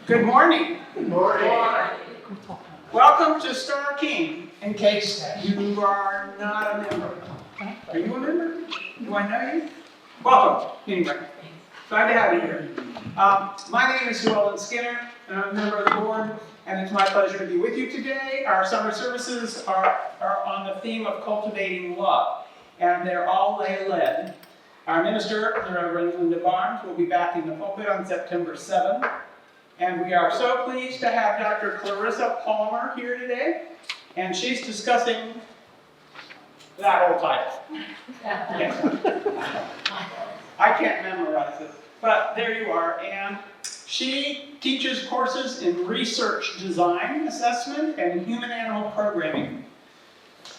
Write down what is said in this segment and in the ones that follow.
Good morning. Good morning. Welcome to Star King, in case you are not a member. Are you a member? Do I know you? Welcome, anyway. Glad to have you here. My name is Llewellyn Skinner, and I'm a member of the board, and it's my pleasure to be with you today. Our summer services are on the theme of cultivating love, and they're all lay-led. Our minister, the Reverend Linda Barnes, will be back in the pulpit on September 7th. And we are so pleased to have Dr. Clarissa Palmer here today. And she's discussing that whole title. Yes. I can't memorize it, but there you are. And she teaches courses in research design, assessment, and human-animal programming.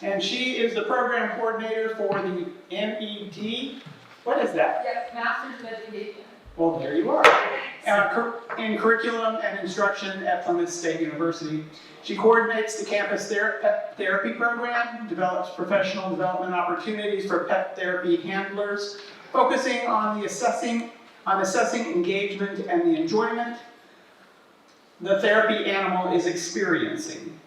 And she is the program coordinator for the MED. What is that? Yes, Master's of Education. Well, there you are. In curriculum and instruction at Plymouth State University. She coordinates the campus pet therapy program, develops professional development opportunities for pet therapy handlers, focusing on assessing engagement and the enjoyment the therapy animal is experiencing.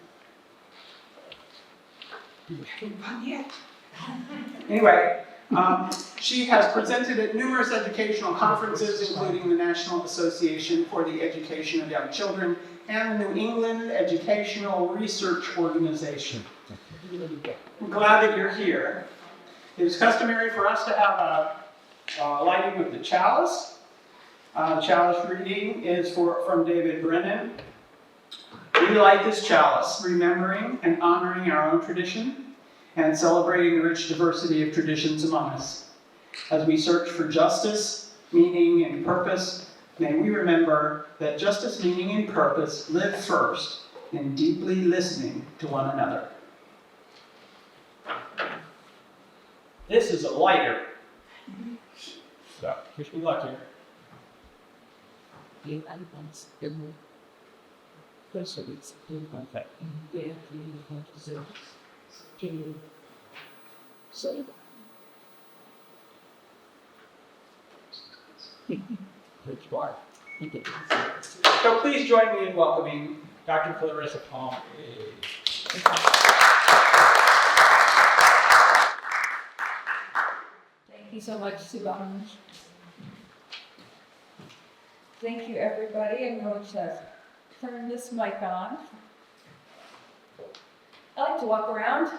Anyway, she has presented at numerous educational conferences, including the National Association for the Education of Young Children and the New England Educational Research Organization. We're glad that you're here. It is customary for us to have a lighting of the chalice. The chalice reading is from David Brennan. We light this chalice, remembering and honoring our own tradition and celebrating the rich diversity of traditions among us. As we search for justice, meaning, and purpose, may we remember that justice, meaning, and purpose live first in deeply listening to one another. This is a lighter. So, wish me luck here. So please join me in welcoming Dr. Clarissa Palmer. Thank you so much, Suban. Thank you, everybody. I'm going to turn this mic on. I like to walk around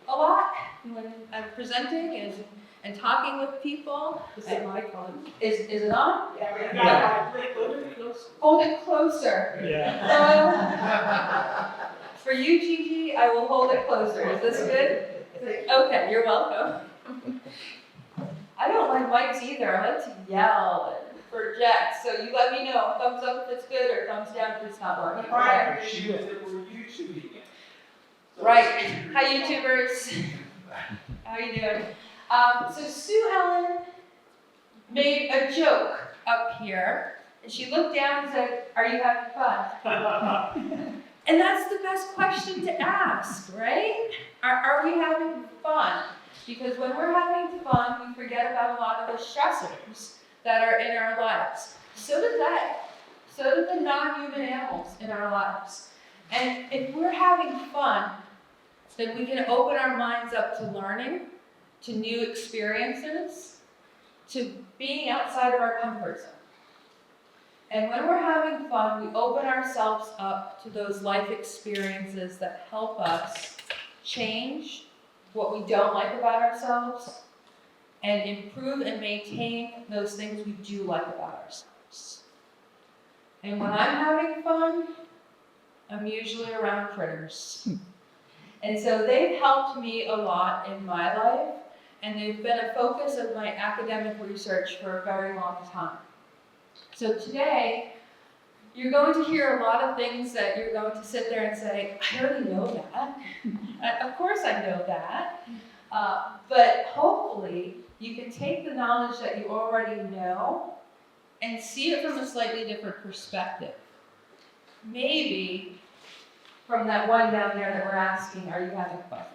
a lot when I'm presenting and talking with people. Is it mic on? Is it on? Yeah. Hold it closer. Yeah. For you, Gigi, I will hold it closer. Is this good? Okay, you're welcome. I don't like mics either. I like to yell and project. So you let me know, thumbs up if it's good or thumbs down if it's not working. Right. She was that we're YouTubing it. Right. Hi, YouTubers. How you doing? So Sue Ellen made a joke up here, and she looked down and said, "Are you having fun?" And that's the best question to ask, right? Are we having fun? Because when we're having fun, we forget about a lot of the stressors that are in our lives. So do they. So do the non-human animals in our lives. And if we're having fun, then we can open our minds up to learning, to new experiences, to being outside of our comfort zone. And when we're having fun, we open ourselves up to those life experiences that help us change what we don't like about ourselves and improve and maintain those things we do like about ourselves. And when I'm having fun, I'm usually around critters. And so they've helped me a lot in my life, and they've been a focus of my academic research for a very long time. So today, you're going to hear a lot of things that you're going to sit there and say, I already know that. Of course I know that. But hopefully, you can take the knowledge that you already know and see it from a slightly different perspective. Maybe from that one down there that we're asking, are you having fun?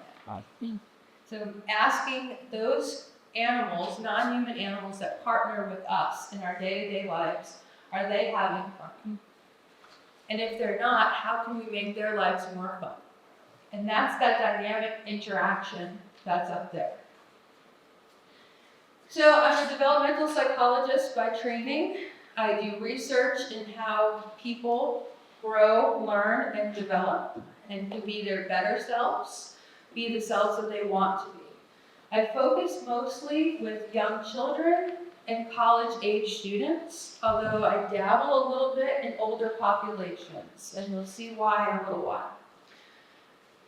So asking those animals, non-human animals that partner with us in our day-to-day lives, are they having fun? And if they're not, how can we make their lives more fun? And that's that dynamic interaction that's up there. So I'm a developmental psychologist by training. I do research in how people grow, learn, and develop, and to be their better selves, be the selves that they want to be. I focus mostly with young children and college-age students, although I dabble a little bit in older populations, and you'll see why in a little while.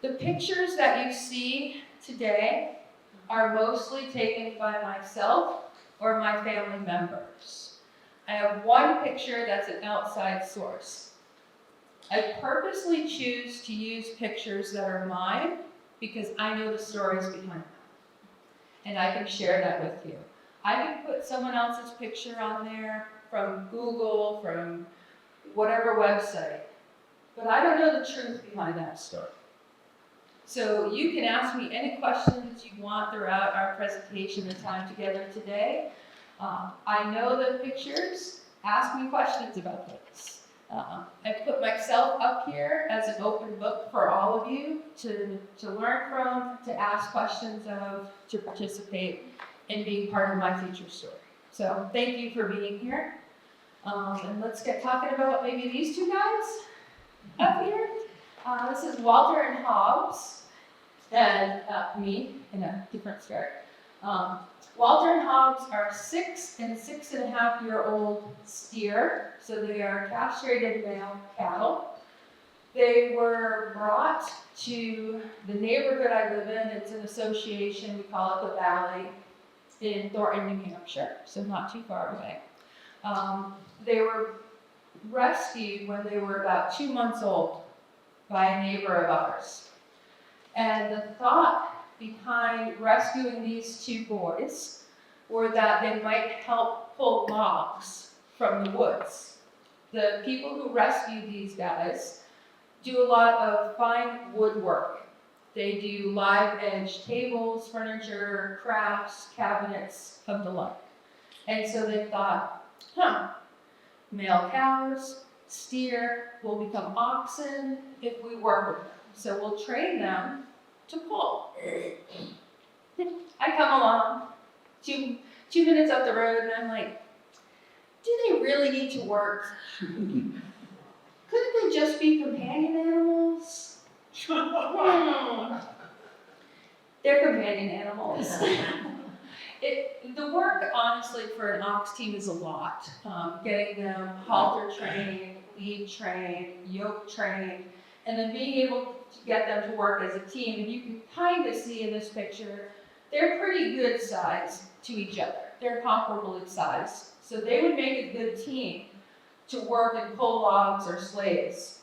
The pictures that you see today are mostly taken by myself or my family members. I have one picture that's an outside source. I purposely choose to use pictures that are mine because I know the stories behind them. And I can share that with you. I can put someone else's picture on there from Google, from whatever website, but I don't know the truth behind that story. So you can ask me any questions you want throughout our presentation and time together today. I know the pictures. Ask me questions about those. I put myself up here as an open book for all of you to learn from, to ask questions of, to participate in being part of my future story. So thank you for being here. And let's get talking about maybe these two guys up here. This is Walter and Hobbs, and me in a different skirt. Walter and Hobbs are 6 and 6.5-year-old steer, so they are castrated male cattle. They were brought to the neighborhood I live in. It's an association, we call it the Valley, in Thornton, New Hampshire, so not too far away. They were rescued when they were about 2 months old by a neighbor of ours. And the thought behind rescuing these two boys were that they might help pull logs from the woods. The people who rescued these guys do a lot of fine woodwork. They do live edge tables, furniture, crafts, cabinets of the like. And so they thought, male cows, steer will become oxen if we work with them. So we'll train them to pull. I come along, two minutes up the road, and I'm like, do they really need to work? Couldn't they just be companion animals? They're companion animals. The work, honestly, for an ox team is a lot. Getting them halter trained, lead trained, yoke trained, and then being able to get them to work as a team. And you can kind of see in this picture, they're pretty good size to each other. They're comparable in size. So they would make a good team to work and pull logs or sleighs.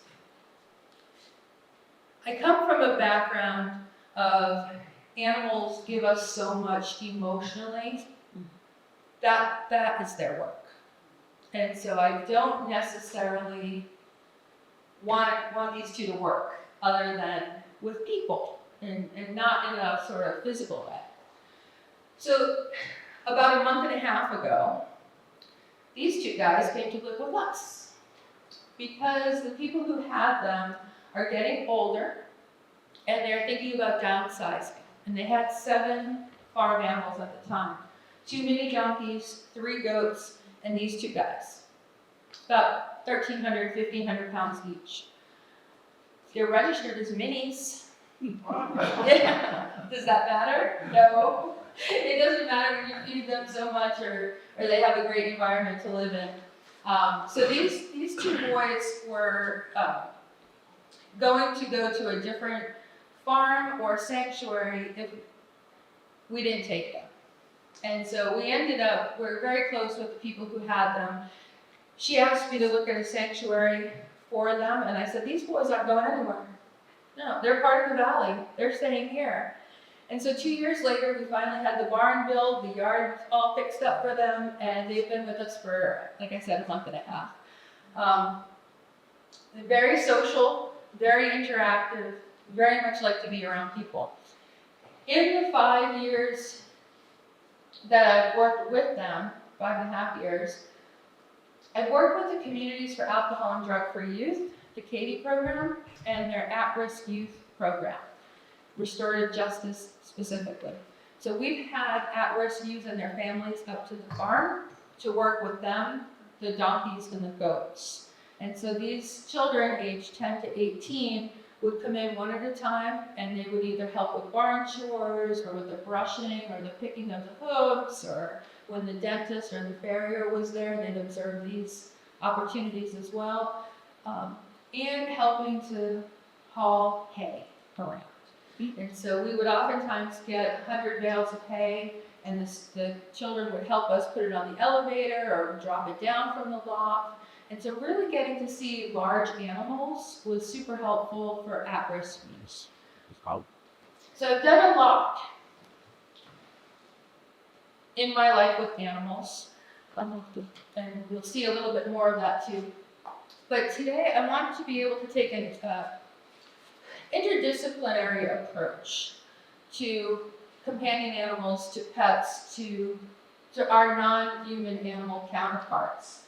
I come from a background of animals give us so much emotionally. That is their work. And so I don't necessarily want these two to work other than with people and not in a sort of physical way. So about a month and a half ago, these two guys came to live with us because the people who had them are getting older and they're thinking about downsizing. And they had 7 farm animals at the time. 2 mini donkeys, 3 goats, and these 2 guys. About 1,300, 1,500 pounds each. They're registered as minis. Yeah. Does that matter? No. It doesn't matter when you feed them so much or they have a great environment to live in. So these 2 boys were going to go to a different farm or sanctuary if we didn't take them. And so we we're very close with the people who had them. She asked me to look at a sanctuary for them, and I said, these boys aren't going anywhere. No, they're part of the valley. They're staying here. And so 2 years later, we finally had the barn built, the yard all fixed up for them, and they've been with us for, like I said, a month and a half. They're very social, very interactive, very much like to be around people. In the 5 years that I've worked with them, 5.5 years, I've worked with the Communities for Alcohol and Drug-Free Youth the Katie program, and their at-risk youth program, restorative justice specifically. So we've had at-risk youth and their families up to the farm to work with them, the donkeys and the goats. And so these children aged 10 to 18 would come in one at a time, and they would either help with barn chores or with the brushing or the picking of the hooves, or when the dentist or the farrier was there, they'd observe these opportunities as well, and helping to haul hay around. And so we would oftentimes get 100 bales of hay, and the children would help us put it on the elevator or drop it down from the loft. And so really getting to see large animals was super helpful for at-risk youth. So I've done a lot in my life with animals, and we'll see a little bit more of that too. But today I wanted to be able to take an interdisciplinary approach to companion animals, to pets, to our non-human animal counterparts.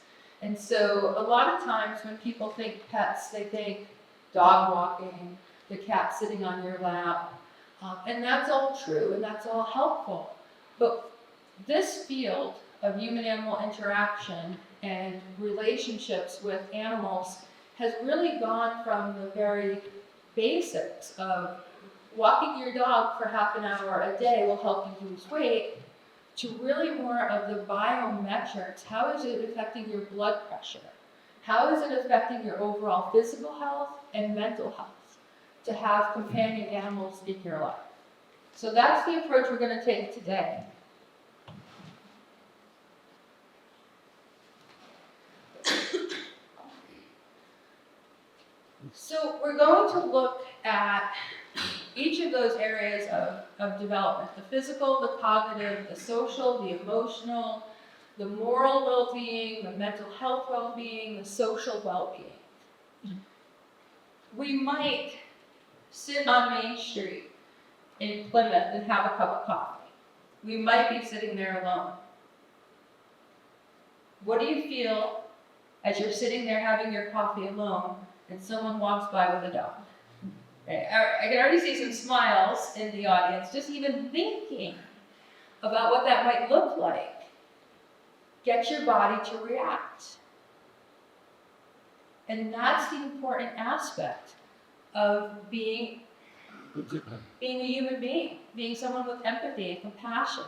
And so a lot of times when people think pets, they think dog walking, the cat sitting on your lap, and that's all true and that's all helpful. But this field of human-animal interaction and relationships with animals has really gone from the very basics of walking your dog for half an hour a day will help you lose weight, to really more of the biometrics. How is it affecting your blood pressure? How is it affecting your overall physical health and mental health to have companion animals in your life? So that's the approach we're going to take today. So we're going to look at each of those areas of development: the physical, the cognitive, the social, the emotional, the moral well-being, the mental health well-being, the social well-being. We might sit on Main Street in Plymouth and have a cup of coffee. We might be sitting there alone. What do you feel as you're sitting there having your coffee alone and someone walks by with a dog? I can already see some smiles in the audience, just even thinking about what that might look like. Get your body to react. And that's the important aspect of being a human being, being someone with empathy and compassion,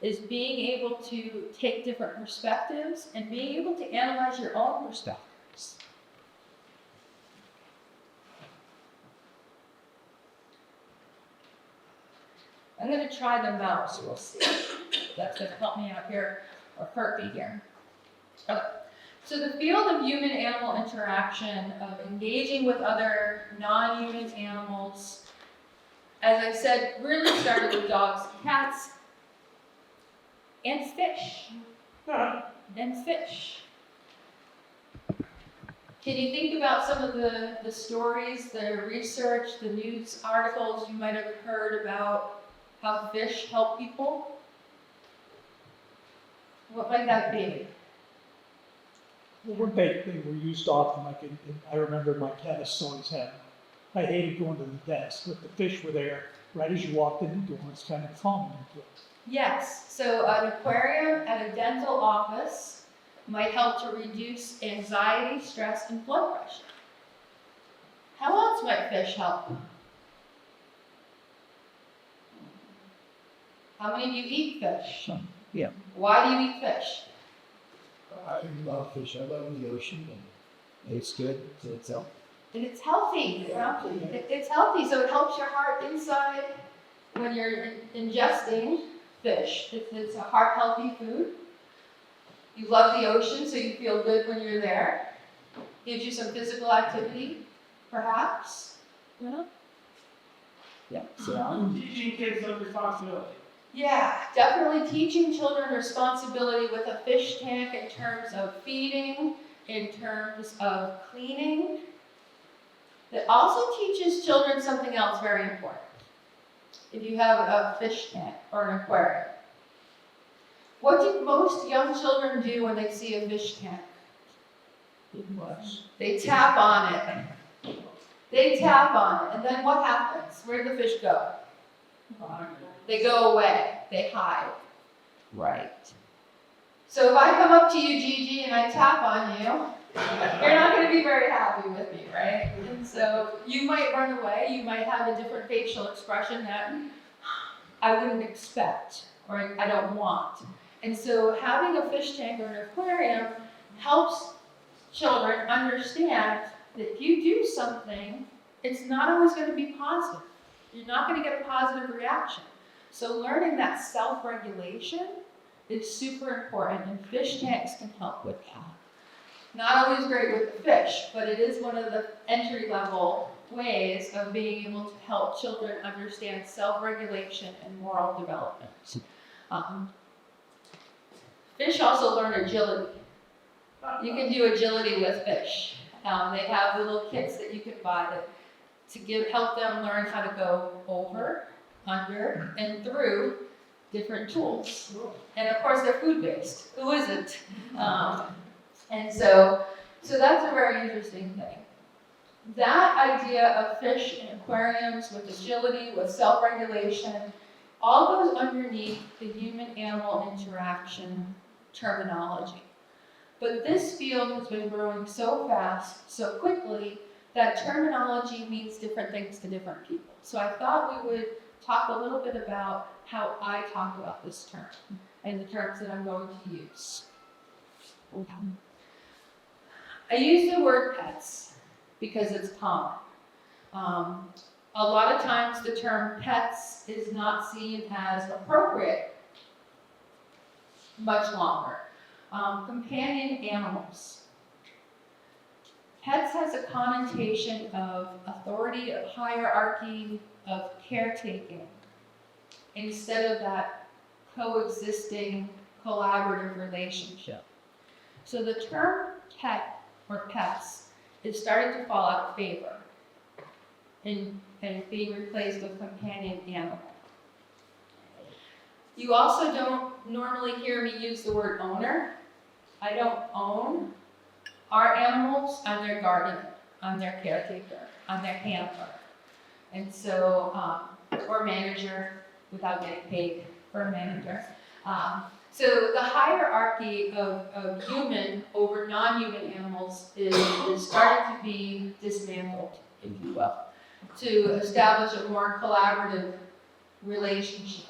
is being able to take different perspectives and being able to analyze your own perspectives. I'm going to try the mouse. We'll see. That's going to help me out here, or hurt me here. Okay. So the field of human-animal interaction, of engaging with other non-human animals, as I said, really started with dogs, cats, and fish. And fish. Can you think about some of the stories, the research, the news articles you might have heard about how fish help people? What might that be? Well, weren't they were used often, like I remember my dentist always had, I hated going to the dentist, but the fish were there right as you walked in the door. It's kind of calming to it. Yes, so an aquarium at a dental office might help to reduce anxiety, stress, and blood pressure. How else might fish help? How many of you eat fish? Yeah. Why do you eat fish? I love fish. I love the ocean, and it's good. It's healthy. And it's healthy. It's healthy, so it helps your heart inside when you're ingesting fish. It's a heart-healthy food. You love the ocean, so you feel good when you're there. Gives you some physical activity, perhaps. Yeah. Yeah. So teaching kids some responsibility. Yeah, definitely teaching children responsibility with a fish tank in terms of feeding, in terms of cleaning. It also teaches children something else very important. If you have a fish tank or an aquarium, what do most young children do when they see a fish tank? They tap on it. They tap on it, and then what happens? Where do the fish go? They go away. They hide. Right. So if I come up to you, Gigi, and I tap on you, you're not going to be very happy with me, right? And so you might run away. You might have a different facial expression that I wouldn't expect or I don't want. And so having a fish tank or an aquarium helps children understand that if you do something, it's not always going to be positive. You're not going to get a positive reaction. So learning that self-regulation is super important, and fish tanks can help with that. Not always great with the fish, but it is one of the entry-level ways of being able to help children understand self-regulation and moral development. Fish also learn agility. You can do agility with fish. They have little kits that you can buy to help them learn how to go over, under, and through different tools. And of course, they're food-based. Who isn't? And so that's a very interesting thing. That idea of fish in aquariums with agility, with self-regulation, all goes underneath the human-animal interaction terminology. But this field has been growing so fast, so quickly, that terminology means different things to different people. So I thought we would talk a little bit about how I talk about this term and the terms that I'm going to use. I use the word pets because it's common. A lot of times the term pets is not seen as appropriate much longer. Companion animals. Pets has a connotation of authority, of hierarchy, of caretaking, instead of that coexisting, collaborative relationship. So the term pet or pets is starting to fall out of favor and being replaced with companion animal. You also don't normally hear me use the word owner. I don't own our animals. I'm their guardian. I'm their caretaker. I'm their handler. And so, or manager, without getting paid for a manager. So the hierarchy of human over non-human animals is starting to be dismantled, if you will, to establish a more collaborative relationship.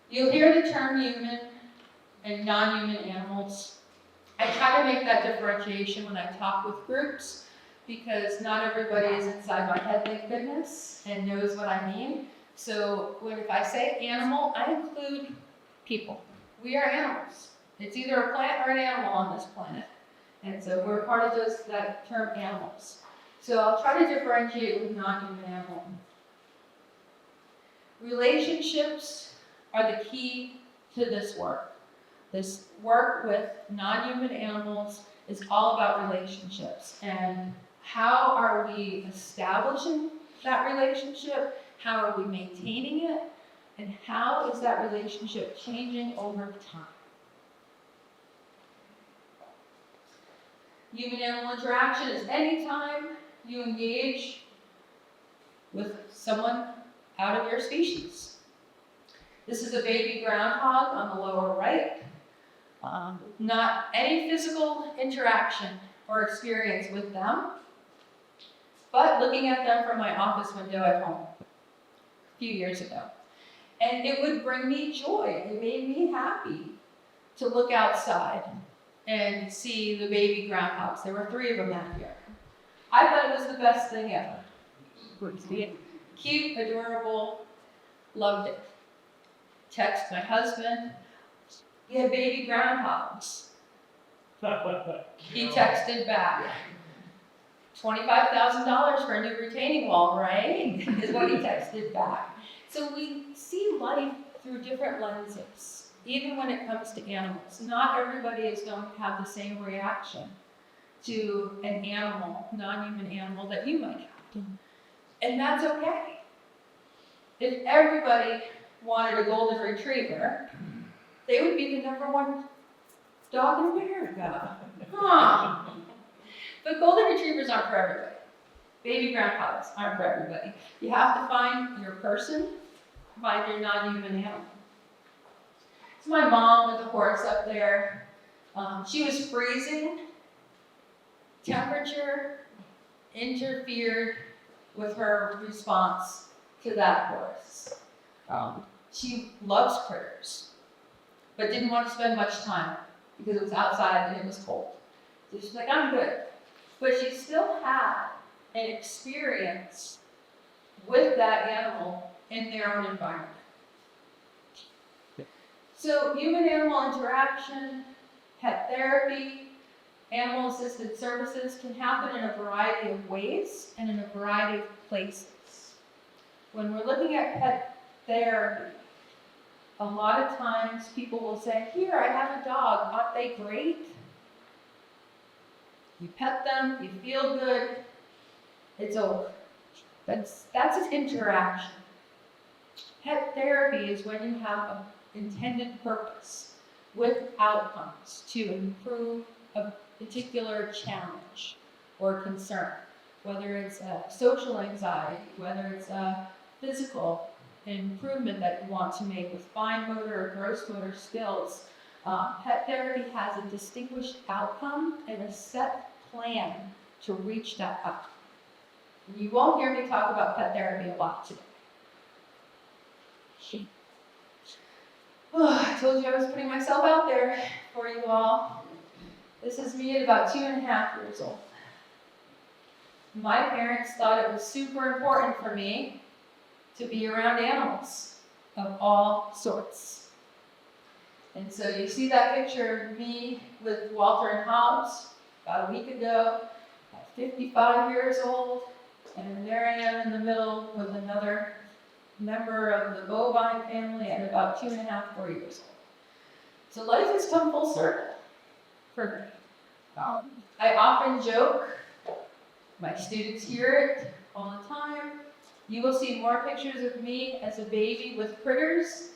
You'll hear the term human and non-human animals. I try to make that differentiation when I talk with groups because not everybody is inside my head, thank goodness, and knows what I mean. So if I say animal, I include people. We are animals. It's either a plant or an animal on this planet. And so we're part of that term animals. So I'll try to differentiate with non-human animal. Relationships are the key to this work. This work with non-human animals is all about relationships. And how are we establishing that relationship? How are we maintaining it? And how is that relationship changing over time? Human-animal interaction is anytime you engage with someone out of your species. This is a baby groundhog on the lower right. Not any physical interaction or experience with them, but looking at them from my office window at home a few years ago. And it would bring me joy. It made me happy to look outside and see the baby groundhogs. There were 3 of them that year. I thought it was the best thing ever. Cute, adorable, loved it. Text my husband, you have baby groundhogs. He texted back, $25,000 for a new retaining wall, right? Is what he texted back. So we see life through different lenses, even when it comes to animals. Not everybody is going to have the same reaction to an animal, non-human animal, that you might have. And that's okay. If everybody wanted a golden retriever, they would be the #1 dog in America. Huh. But golden retrievers aren't for everybody. Baby groundhogs aren't for everybody. You have to find your person, find your non-human animal. It's my mom with the horse up there. She was freezing. Temperature interfered with her response to that horse. She loves critters, but didn't want to spend much time because it was outside and it was cold. So she's like, I'm good. But she still had an experience with that animal in their own environment. So human-animal interaction, pet therapy, animal-assisted services can happen in a variety of ways and in a variety of places. When we're looking at pet therapy, a lot of times people will say, here, I have a dog, aren't they great? You pet them, you feel good, it's over. That's an interaction. Pet therapy is when you have an intended purpose with outcomes to improve a particular challenge or concern, whether it's a social anxiety, whether it's a physical improvement that you want to make with fine motor or gross motor skills. Pet therapy has a distinguished outcome and a set plan to reach that outcome. You won't hear me talk about pet therapy a lot today. I told you I was putting myself out there for you all. This is me at about 2.5 years old. My parents thought it was super important for me to be around animals of all sorts. And so you see that picture of me with Walter and Hobbs about a week ago, at 55 years old, and there I am in the middle with another member of the bovine family at about 2.5, 4 years old. So life has come full circle for me. I often joke, my students hear it all the time. You will see more pictures of me as a baby with critters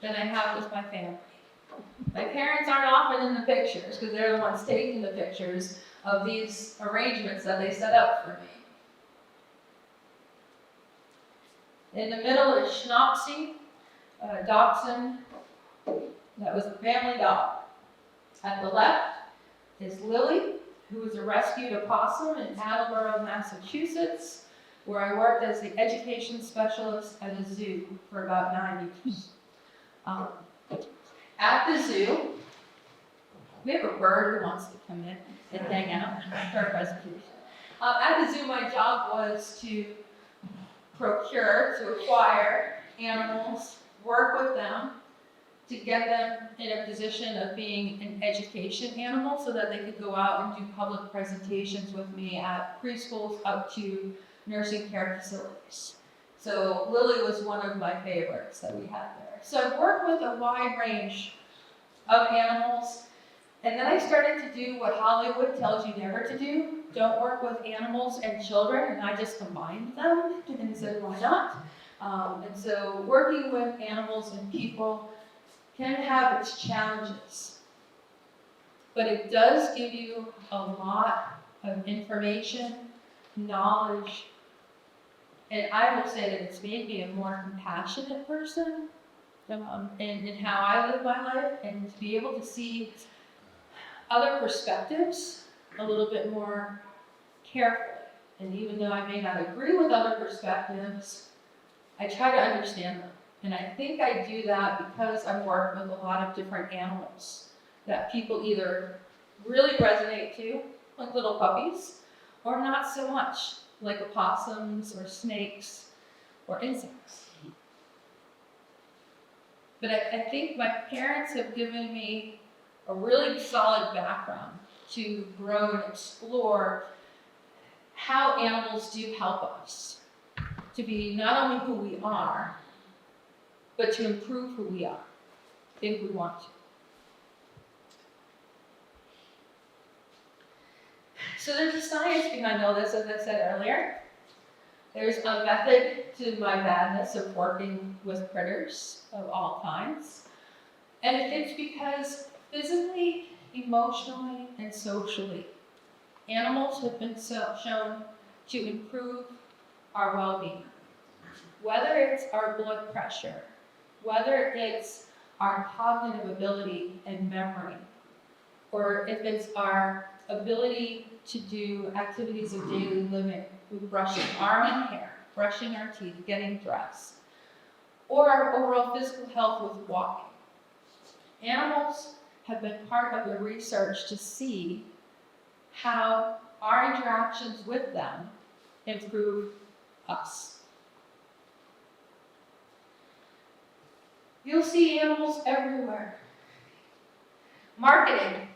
than I have with my family. My parents aren't often in the pictures because they're the ones taking the pictures of these arrangements that they set up for me. In the middle is Schnapsy, a dachshund that was a family dog. At the left is Lily, who was a rescued opossum in Attleboro, Massachusetts, where I worked as the education specialist at a zoo for about 9 years. At the zoo, we have a bird who wants to come in and hang out for our presentation. At the zoo, my job was to procure, to acquire animals, work with them, to get them in a position of being an education animal so that they could go out and do public presentations with me at preschools up to nursing care facilities. So Lily was one of my favorites that we had there. So I've worked with a wide range of animals, and then I started to do what Hollywood tells you never to do. Don't work with animals and children, and I just combined them and said, why not? And so working with animals and people can have its challenges, but it does give you a lot of information, knowledge, and I will say that it's made me a more compassionate person in how I live my life, and to be able to see other perspectives a little bit more carefully. And even though I may not agree with other perspectives, I try to understand them. And I think I do that because I've worked with a lot of different animals that people either really resonate to, like little puppies, or not so much, like opossums or snakes or insects. But I think my parents have given me a really solid background to grow and explore how animals do help us to be not only who we are, but to improve who we are, if we want to. So there's a science behind all this, as I said earlier. There's a method to my madness of working with critters of all kinds. And it's because physically emotionally, and socially. Animals have been shown to improve our well-being. Whether it's our blood pressure, whether it's our cognitive ability and memory, or if it's our ability to do activities of daily living, with brushing our own hair, brushing our teeth, getting dressed, or our overall physical health with walking. Animals have been part of the research to see how our interactions with them improve us. You'll see animals everywhere. Marketing,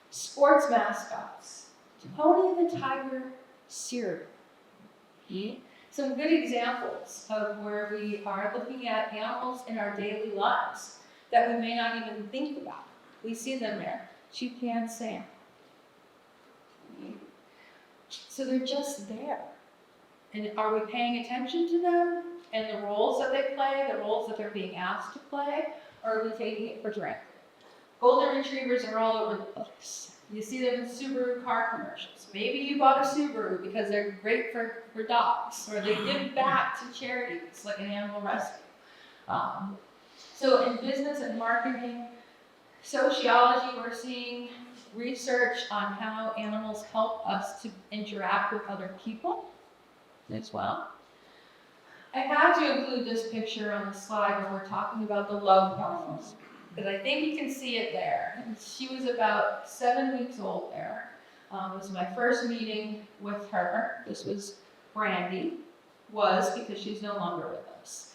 sports mascots, Tony the Tiger cereal. Some good examples of where we are looking at animals in our daily lives that we may not even think about. We see them there. Toucan Sam. So they're just there. And are we paying attention to them and the roles that they play, the roles that they're being asked to play, or are we taking it for granted? Golden retrievers are all over the place. You see them in Subaru car commercials. Maybe you bought a Subaru because they're great for dogs, or they give back to charities like an animal rescue. So in business and marketing, sociology, we're seeing research on how animals help us to interact with other people as well. I had to include this picture on the slide when we're talking about the love hormones, because I think you can see it there. And she was about 7 weeks old there. It was my first meeting with her. This was Brandy, because she's no longer with us.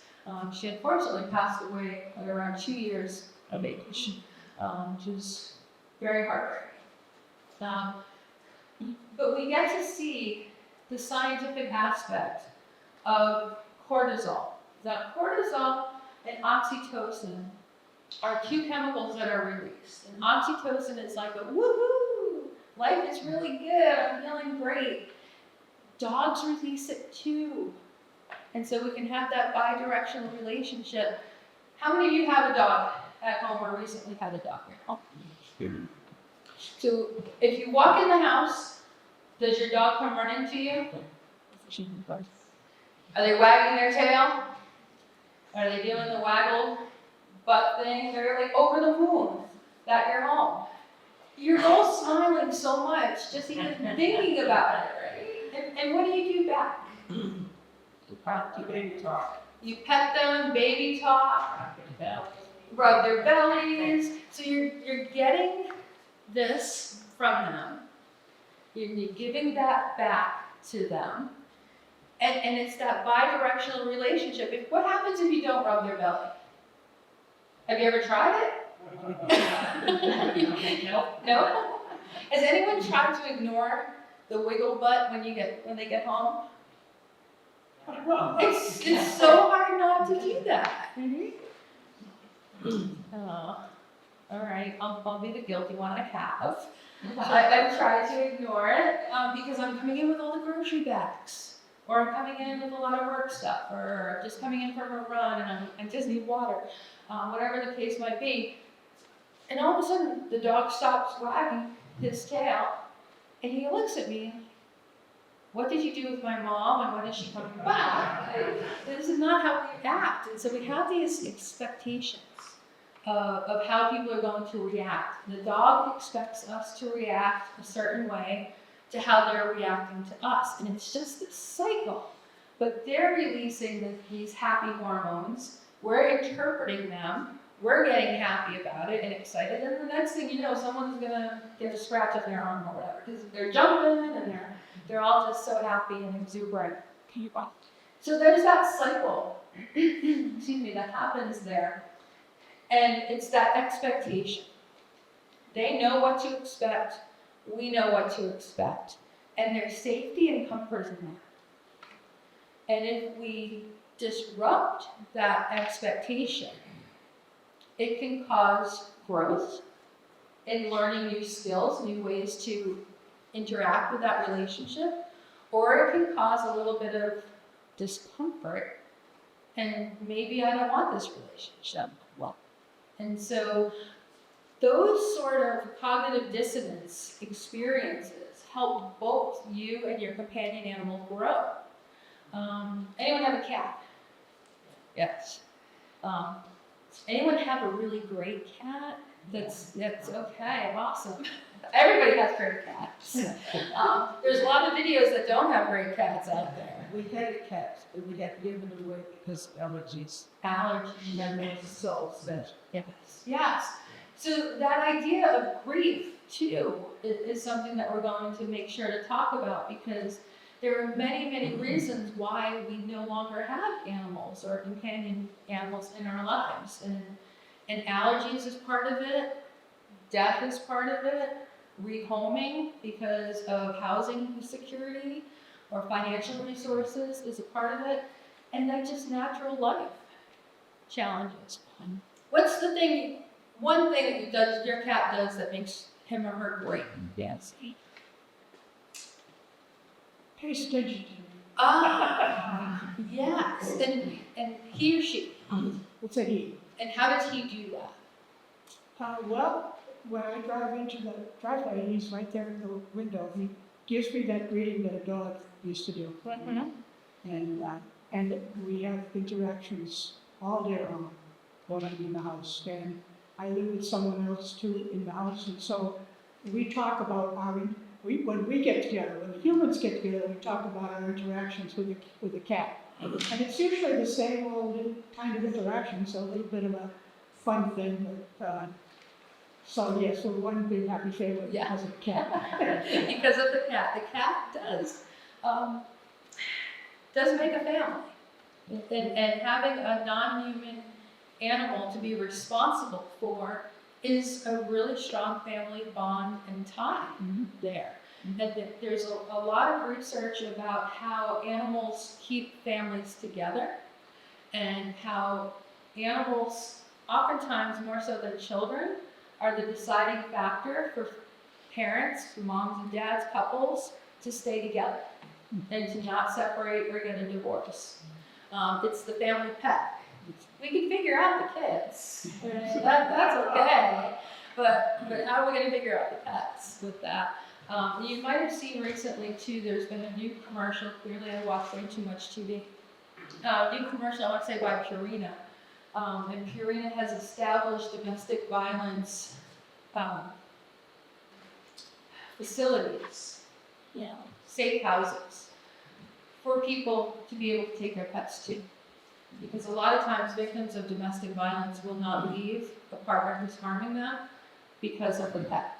She unfortunately passed away at around 2 years of age, which is very heartbreaking. But we get to see the scientific aspect of cortisol. That cortisol and oxytocin are two chemicals that are released. And oxytocin is like a woohoo, life is really good, I'm feeling great. Dogs release it too. And so we can have that bi-directional relationship. How many of you have a dog at home or recently had a dog at home? So if you walk in the house, does your dog come running to you? Are they wagging their tail? Are they doing the waggle butt thing? They're like over the moon that you're home. You're all smiling so much, just even thinking about it, right? And what do you do back? You pet them, baby talk, rub their bellies. So you're getting this from them. You're giving that back to them. And it's that bi-directional relationship. What happens if you don't rub their belly? Have you ever tried it? No? Has anyone tried to ignore the wiggle butt when they get home? It's so hard not to do that. All right, I'll be the guilty one. I have. I've tried to ignore it because I'm coming in with all the grocery bags, or I'm coming in with a lot of work stuff, or I'm just coming in from a run and I just need water, whatever the case might be. And all of a sudden, the dog stops wagging his tail, and he looks at me. What did you do with my mom, and when is she coming back? This is not how we act. And so we have these expectations of how people are going to react. The dog expects us to react a certain way to how they're reacting to us. And it's just this cycle. But they're releasing these happy hormones. We're interpreting them. We're getting happy about it and excited. And the next thing you know, someone's going to get a scratch on their arm or whatever. Because they're jumping and they're all just so happy and exuberant. So there's that cycle, that happens there. And it's that expectation. They know what to expect. We know what to expect. And there's safety and comfort in that. And if we disrupt that expectation, it can cause growth in learning new skills, new ways to interact with that relationship, or it can cause a little bit of discomfort, and maybe I don't want this relationship. And so those sort of cognitive dissonance experiences help both you and your companion animal grow. Anyone have a cat? Yes. Anyone have a really great cat? That's okay, awesome. Everybody has great cats. There's a lot of videos that don't have great cats out there. We had a cat, but we had to give it away because of allergies. Allergies. And it was so sad. Yes. Yes. So that idea of grief too is something that we're going to make sure to talk about, because there are many, many reasons why we no longer have animals or companion animals in our lives. And allergies is part of it, death is part of it, rehoming because of housing insecurity or financial resources is a part of it, and then just natural life challenges. What's the thing, one thing that your cat does that makes him or her great? Yes. Pays attention to me. Ah, yes. And he or she. What's that he? And how does he do that? Well, when I drive into the driveway, he's right there in the window. He gives me that greeting that a dog used to do. And we have interactions all day long when I'm in the house. And I live with someone else too in the house. And so we talk about when we get together, when the humans get together, we talk about our interactions with the cat. And it's usually the same old little kind of interaction, so a little bit of a fun thing. So yes, so one big happy family because of the cat. Because of the cat. The cat does make a family. And having a non-human animal to be responsible for is a really strong family bond and tie there. And there's a lot of research about how animals keep families together, and how animals, oftentimes more so than children, are the deciding factor for parents, for moms and dads, couples, to stay together and to not separate or get a divorce. It's the family pet. We can figure out the kids. That's okay. But how are we going to figure out the pets with that? You might have seen recently too, there's been a new commercial. Clearly I watch way too much TV. New commercial, I want to say, by Purina. And Purina has established domestic violence facilities, safe houses, for people to be able to take their pets to. Because a lot of times victims of domestic violence will not leave the partner who's harming them because of the pet.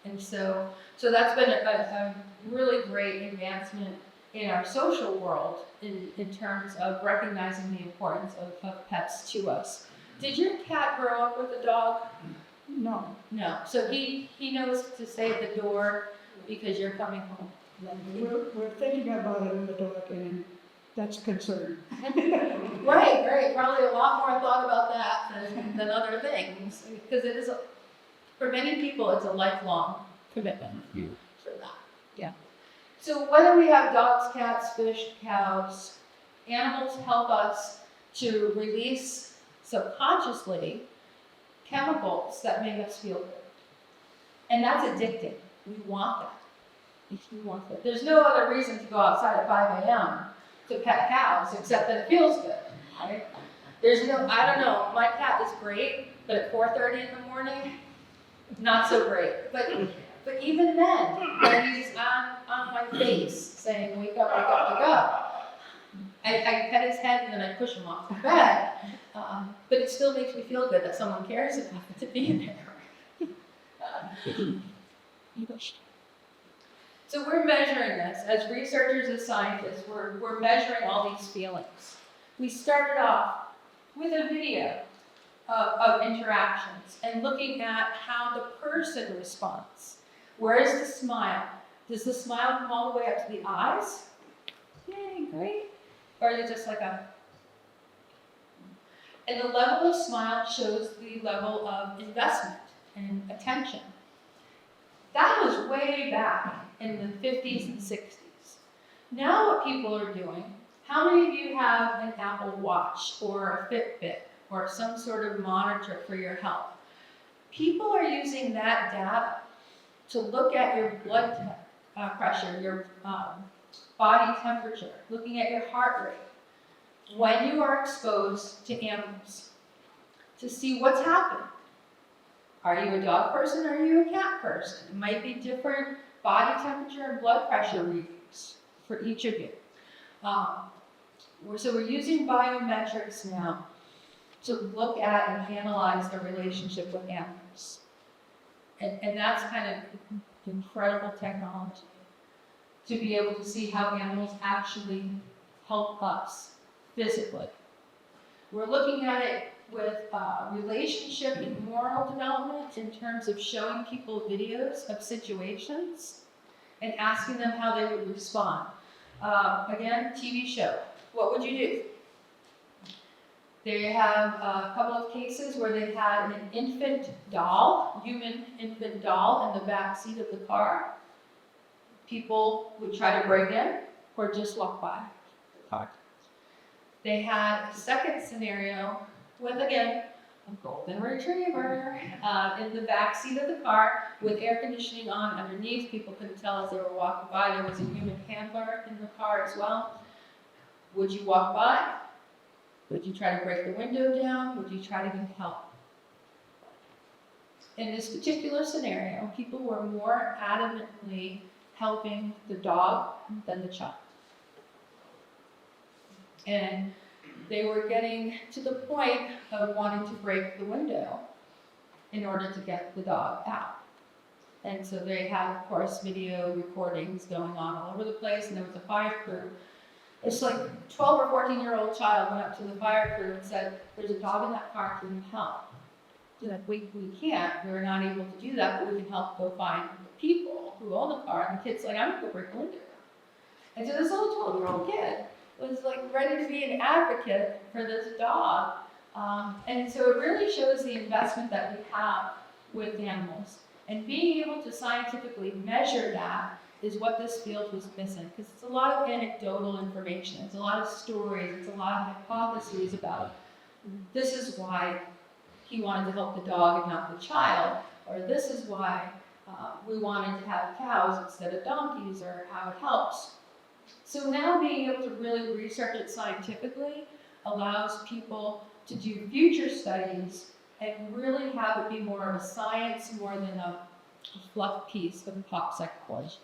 And so that's been a really great advancement in our social world in terms of recognizing the importance of pets to us. Did your cat grow up with a dog? No. No. So he knows to stay at the door because you're coming home. We're thinking about another dog, and that's a concern. Right. Probably a lot more thought about that than other things, because it is, for many people, it's a lifelong commitment for that. Yeah. So whether we have dogs, cats, fish, cows, animals help us to release subconsciously chemicals that make us feel good. And that's addicting. We want that. We want that. There's no other reason to go outside at 5 a.m. to pet cows except that it feels good, right? There's no, I don't know, my cat is great, but at 4:30 in the morning, not so great. But even then, when he's on my face saying, wake up, wake up, wake up, I pet his head and then I push him off the bed. But it still makes me feel good that someone cares enough to be there. So we're measuring this. As researchers, as scientists, we're measuring all these feelings. We started off with a video of interactions and looking at how the person responds. Where is the smile? Does the smile come all the way up to the eyes? Yay, great. Or is it just like a... And the level of smile shows the level of investment and attention. That was way back in the 50s and 60s. Now what people are doing, how many of you have an Apple Watch or a Fitbit or some sort of monitor for your health? People are using that data to look at your blood pressure, your body temperature, looking at your heart rate when you are exposed to animals to see what's happening. Are you a dog person or are you a cat person? It might be different body temperature and blood pressure readings for each of you. So we're using biometrics now to look at and analyze the relationship with animals. And that's kind of incredible technology to be able to see how animals actually help us physically. We're looking at it with relationship and moral development in terms of showing people videos of situations and asking them how they would respond. Again, TV show. What would you do? They have a couple of cases where they had an infant doll, human infant doll, in the back seat of the car. People would try to break in or just walk by the car. They had a second scenario with, again, a golden retriever in the back seat of the car with air conditioning on underneath. People couldn't tell as they were walking by. There was a human handler in the car as well. Would you walk by? Would you try to break the window down? Would you try to get help? In this particular scenario, people were more adamantly helping the dog than the child. And they were getting to the point of wanting to break the window in order to get the dog out. And so they had, of course, video recordings going on all over the place, and there was a fire crew. It's like a 12 or 14-year-old child went up to the fire crew and said, "There's a dog in that car, can you help?" They're like, we can't, we're not able to do that, but we can help go find the people who own the car. And the kid's like, "I'm gonna go break the window." And so this little 12-year-old kid was like ready to be an advocate for this dog. And so it really shows the investment that we have with animals. And being able to scientifically measure that is what this field was missing, because it's a lot of anecdotal information, it's a lot of stories, it's a lot of hypotheses about this is why he wanted to help the dog and not the child, or this is why we wanted to have cows instead of donkeys, or how it helps. So now being able to really research it scientifically allows people to do future studies and really have it be more of a science more than a fluff piece of pop psychology.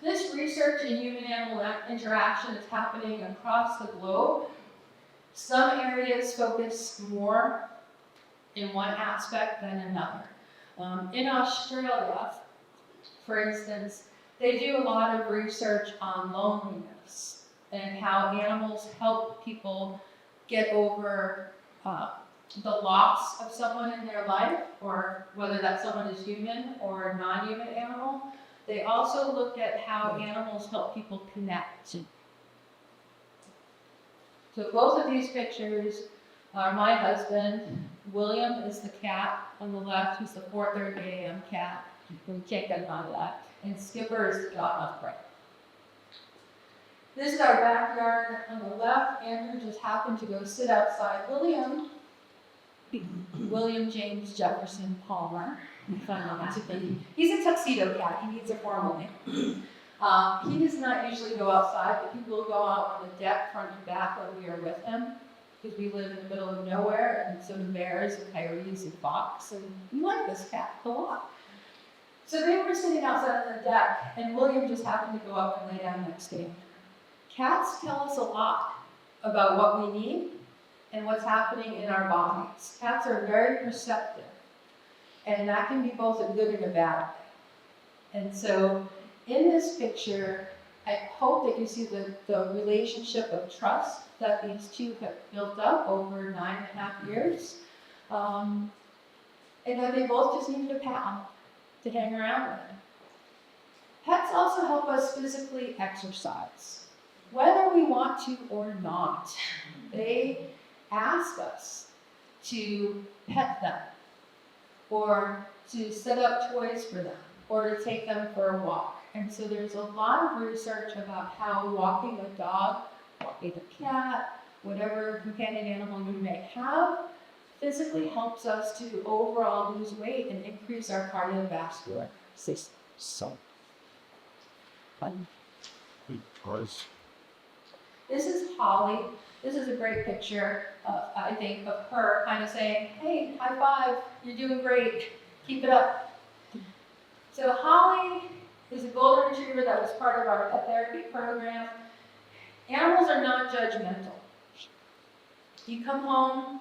This research in human-animal interaction is happening across the globe. Some areas focus more in one aspect than another. In Australia, for instance, they do a lot of research on loneliness and how animals help people get over the loss of someone in their life, or whether that someone is human or a non-human animal. They also look at how animals help people connect. So both of these pictures are my husband. William is the cat on the left, who's the 4:30 a.m. cat. We can't get him out of that. And Skipper is the dog on the right. This is our backyard on the left. Andrew just happened to go sit outside. William James Jefferson Palmer. He's a tuxedo cat. He needs a formal name. He does not usually go outside, but he will go out on the deck, front and back, when we are with him, because we live in the middle of nowhere, and so do bears and coyotes and fox, and we like this cat a lot. So they were sitting outside on the deck, and William just happened to go up and lay down next to him. Cats tell us a lot about what we need and what's happening in our bodies. Cats are very perceptive, and that can be both a good and a bad thing. And so in this picture, I hope that you see the relationship of trust that these two have built up over 9.5 years. And that they both just needed a pal to hang around with. Pets also help us physically exercise, whether we want to or not. They ask us to pet them, or to set up toys for them, or to take them for a walk. And so there's a lot of research about how walking a dog, walking a cat, whatever companion animal you may have, physically helps us to overall lose weight and increase our cardiovascular system. So. Fun. Because This is Holly. This is a great picture, I think, of her kind of saying, hey, high five, you're doing great, keep it up. So Holly is a golden retriever that was part of our pet therapy program. Animals are non-judgmental. You come home,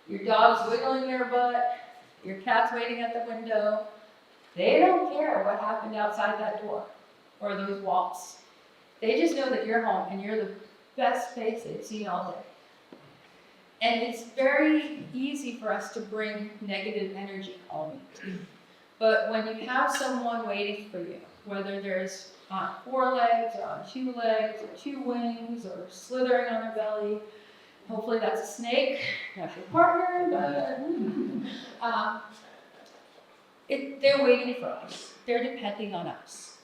your dog's wiggling their butt, your cat's waiting at the window. They don't care what happened outside that door or those walls. They just know that you're home and you're the best face they've seen all day. And it's very easy for us to bring negative energy home. But when you have someone waiting for you, whether there's on 4 legs or on 2 legs or 2 wings or slithering on their belly, hopefully that's a snake, not your partner, but they're waiting for us. They're depending on us.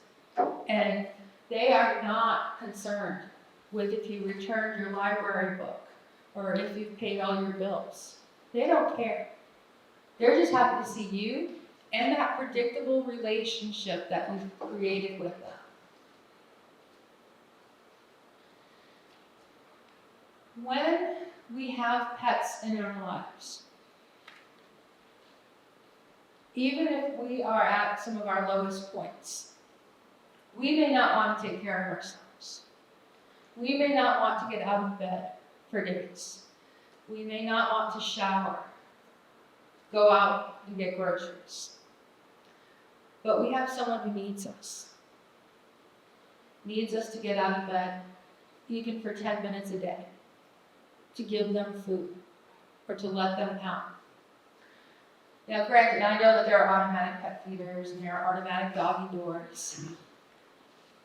And they are not concerned with if you returned your library book or if you've paid all your bills. They don't care. They're just happy to see you and that predictable relationship that we've created with them. When we have pets in our lives, even if we are at some of our lowest points, we may not want to take care of ourselves. We may not want to get out of bed for days. We may not want to shower, go out and get groceries. But we have someone who needs us to get out of bed, even for 10 minutes a day, to give them food or to let them out. Now, granted, I know that there are automatic pet feeders and there are automatic doggy doors.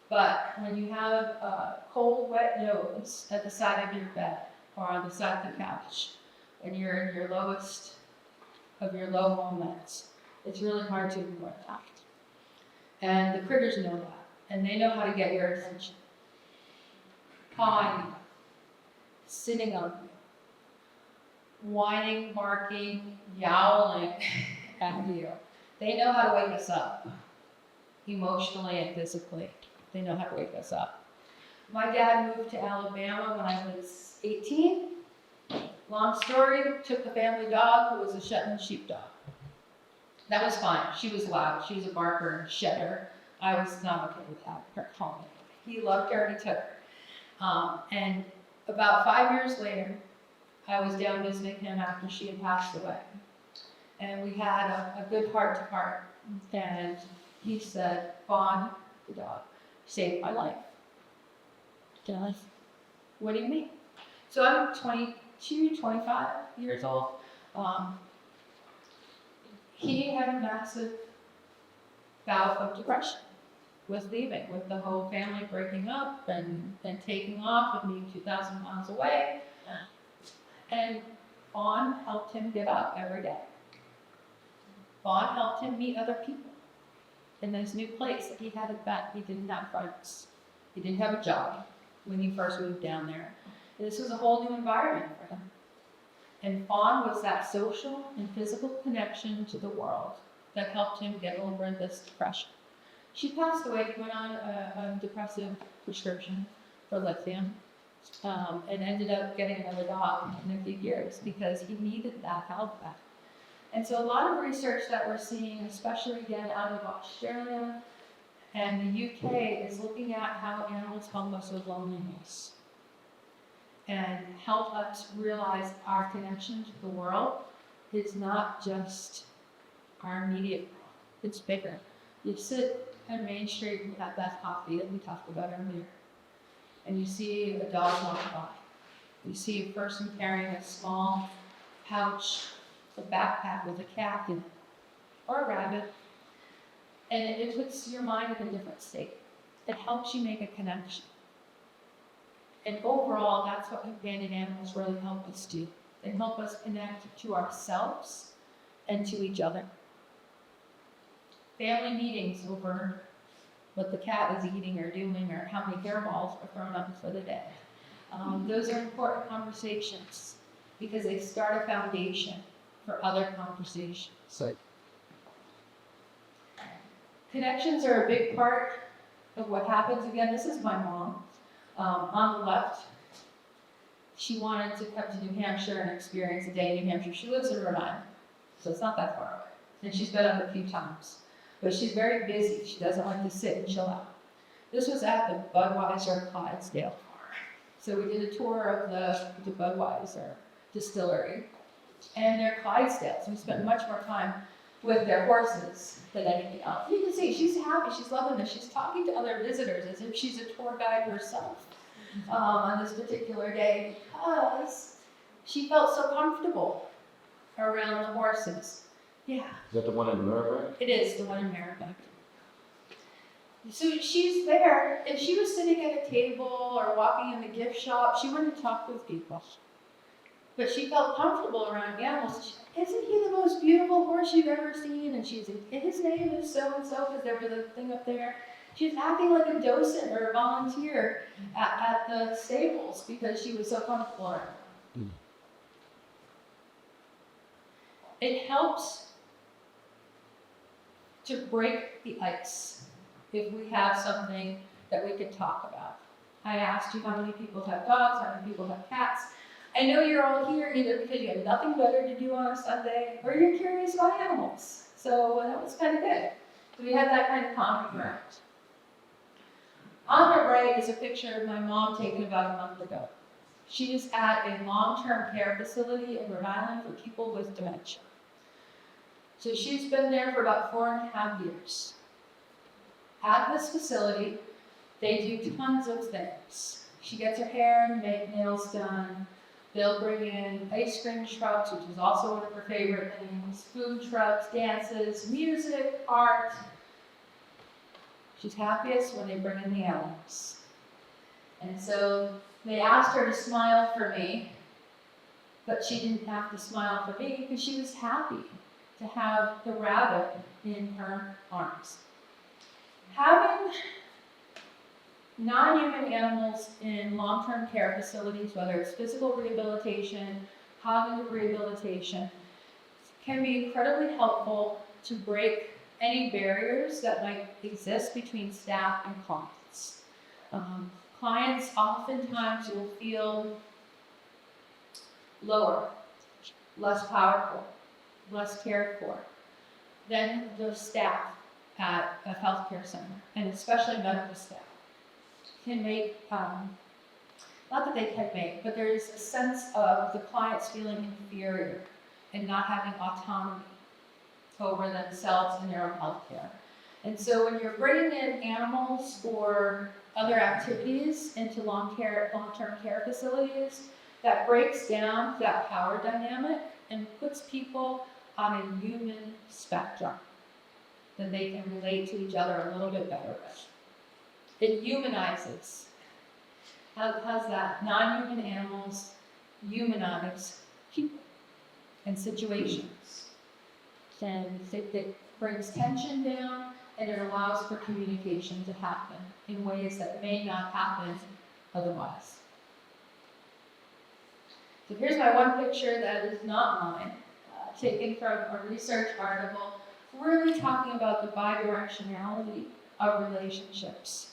But when you have a cold, wet nose at the side of your bed or on the side of the couch, and you're in your lowest of your low moments, it's really hard to ignore that. And the critters know that, and they know how to get your attention. Pawing you, sitting on you, whining, barking, yowling at you. They know how to wake us up, emotionally and physically. They know how to wake us up. My dad moved to Alabama when I was 18. Long story, took the family dog, who was a Shetland sheepdog. That was fine. She was loud. She was a barker and shedder. I was not okay with that. Her calling. He loved her and he took her. And about 5 years later, I was down visiting him after she had passed away. And we had a good heart-to-heart. And he said, Fawn, the dog, saved my life. Does. What do you mean? So I'm 22, 25 years old. He had a massive bout of depression with leaving, with the whole family breaking up and taking off and being 2,000 miles away. And Fawn helped him get up every day. Fawn helped him meet other people in this new place that he hadn't met. He didn't have friends. He didn't have a job when he first moved down there. This was a whole new environment for him. And Fawn was that social and physical connection to the world that helped him get over this depression. She passed away, went on a depressive prescription for lithium, and ended up getting another dog in a few years because he needed that help back. And so a lot of research that we're seeing, especially again out of Australia and the UK, is looking at how animals help us with loneliness and help us realize our connection to the world is not just our immediate world, it's bigger. You sit on Main Street and have that coffee that we talked about earlier, and you see a dog walk by. You see a person carrying a small pouch, a backpack with a cat in it, or a rabbit, and it puts your mind in a different state. It helps you make a connection. And overall, that's what companion animals really help us do. They help us connect to ourselves and to each other. Family meetings over what the cat is eating or doing or how many hairballs are thrown up for the day. Those are important conversations because they start a foundation for other conversations. So, Connections are a big part of what happens. Again, this is my mom. On the left, she wanted to come to New Hampshire and experience a day in New Hampshire. She lives in Rhode Island, so it's not that far away. And she's been up a few times. But she's very busy. She doesn't like to sit and chill out. This was at the Budweiser Clydesdale Farm. So we did a tour of the Budweiser distillery. And they're Clydesdales. We spent much more time with their horses than anything else. You can see she's happy, she's loving this. She's talking to other visitors as if she's a tour guide herself on this particular day because she felt so comfortable around the horses. Yeah. Is that the one in Nuremberg? It is the one in Merrimack. So she's there. If she was sitting at a table or walking in the gift shop, she wouldn't talk with people. But she felt comfortable around animals. Isn't he the most beautiful horse you've ever seen? And she's like, his name is so-and-so, because there was a thing up there. She's acting like a docent or a volunteer at the stables because she was so comfortable around them. It helps to break the ice if we have something that we could talk about. I asked you how many people have dogs, how many people have cats. I know you're all here either because you have nothing better to do on a Sunday or you're curious about animals. So that was kind of good. So we had that kind of common ground. On the right is a picture of my mom taken about a month ago. She is at a long-term care facility in Rhode Island for people with dementia. So she's been there for about 4.5 years. At this facility, they do tons of things. She gets her hair and nails done. They'll bring in ice cream trucks, which is also one of her favorite things, food trucks, dances, music, art. She's happiest when they bring in the animals. And so they asked her to smile for me, but she didn't have to smile for me because she was happy to have the rabbit in her arms. Having non-human animals in long-term care facilities, whether it's physical rehabilitation, cognitive rehabilitation, can be incredibly helpful to break any barriers that might exist between staff and clients. Clients oftentimes will feel lower, less powerful, less cared for than the staff at a healthcare center, and especially medical staff. Can make, not that they can make, but there's a sense of the clients feeling inferior and not having autonomy over themselves and their own health care. And so when you're bringing in animals or other activities into long-term care facilities, that breaks down that power dynamic and puts people on a human spectrum that they can relate to each other a little bit better with. It humanizes. How's that? Non-human animals humanize people and situations. And it brings tension down and it allows for communication to happen in ways that may not happen otherwise. So here's my one picture that is not mine, taken from a research article really talking about the bidirectionality of relationships.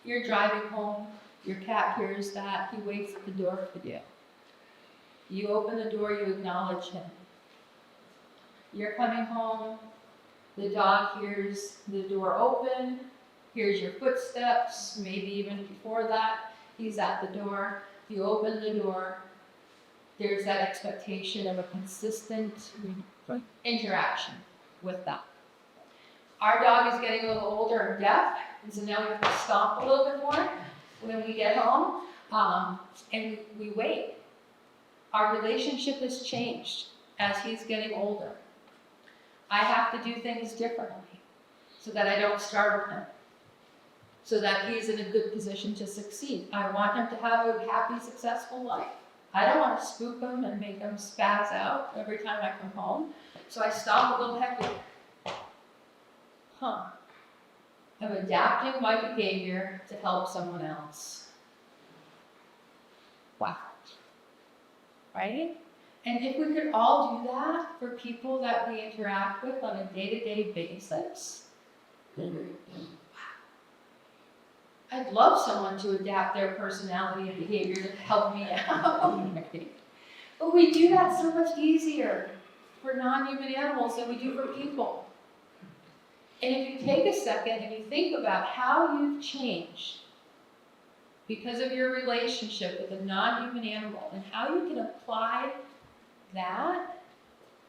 You're driving home, your cat hears that, he waits at the door for you. You open the door, you acknowledge him. You're coming home, the dog hears the door open, hears your footsteps, maybe even before that, he's at the door. You open the door, there's that expectation of a consistent interaction with them. Our dog is getting a little older and deaf, and so now we have to stomp a little bit more when we get home, and we wait. Our relationship has changed as he's getting older. I have to do things differently so that I don't startle him, so that he's in a good position to succeed. I want him to have a happy, successful life. I don't want to spook him and make him spaz out every time I come home, so I stomp a little heavier. I'm adapting my behavior to help someone else. Wow. right? And if we could all do that for people that we interact with on a day-to-day basis, I'd love someone to adapt their personality and behavior to help me out. But we do that so much easier for non-human animals than we do for people. And if you take a second and you think about how you've changed because of your relationship with a non-human animal and how you can apply that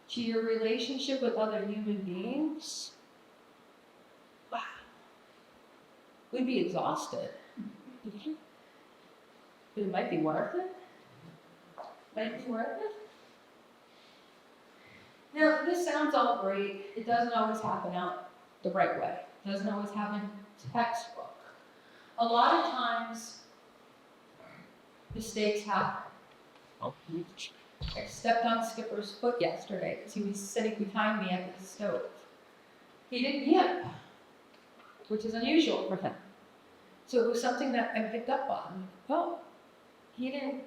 to your relationship with other human beings, wow, we'd be exhausted. But it might be worth it. Might be worth it. Now, this sounds all great. It doesn't always happen out the right way. It doesn't always happen textbook. A lot of times, mistakes happen. I stepped on Skipper's foot yesterday because he was sitting behind me at the stove. He didn't yip, which is unusual for him. So it was something that I picked up on. Oh, he didn't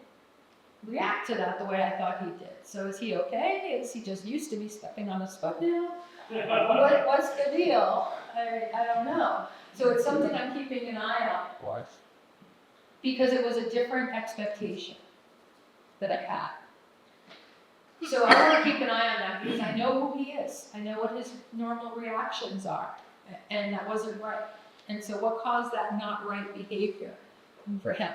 react to that the way I thought he did. So is he okay? Is he just used to me stepping on his foot now? What's the deal? I don't know. So it's something I'm keeping an eye out for. Because it was a different expectation that I had. So I want to keep an eye on that because I know who he is. I know what his normal reactions are. And that wasn't right. And so what caused that not right behavior for him?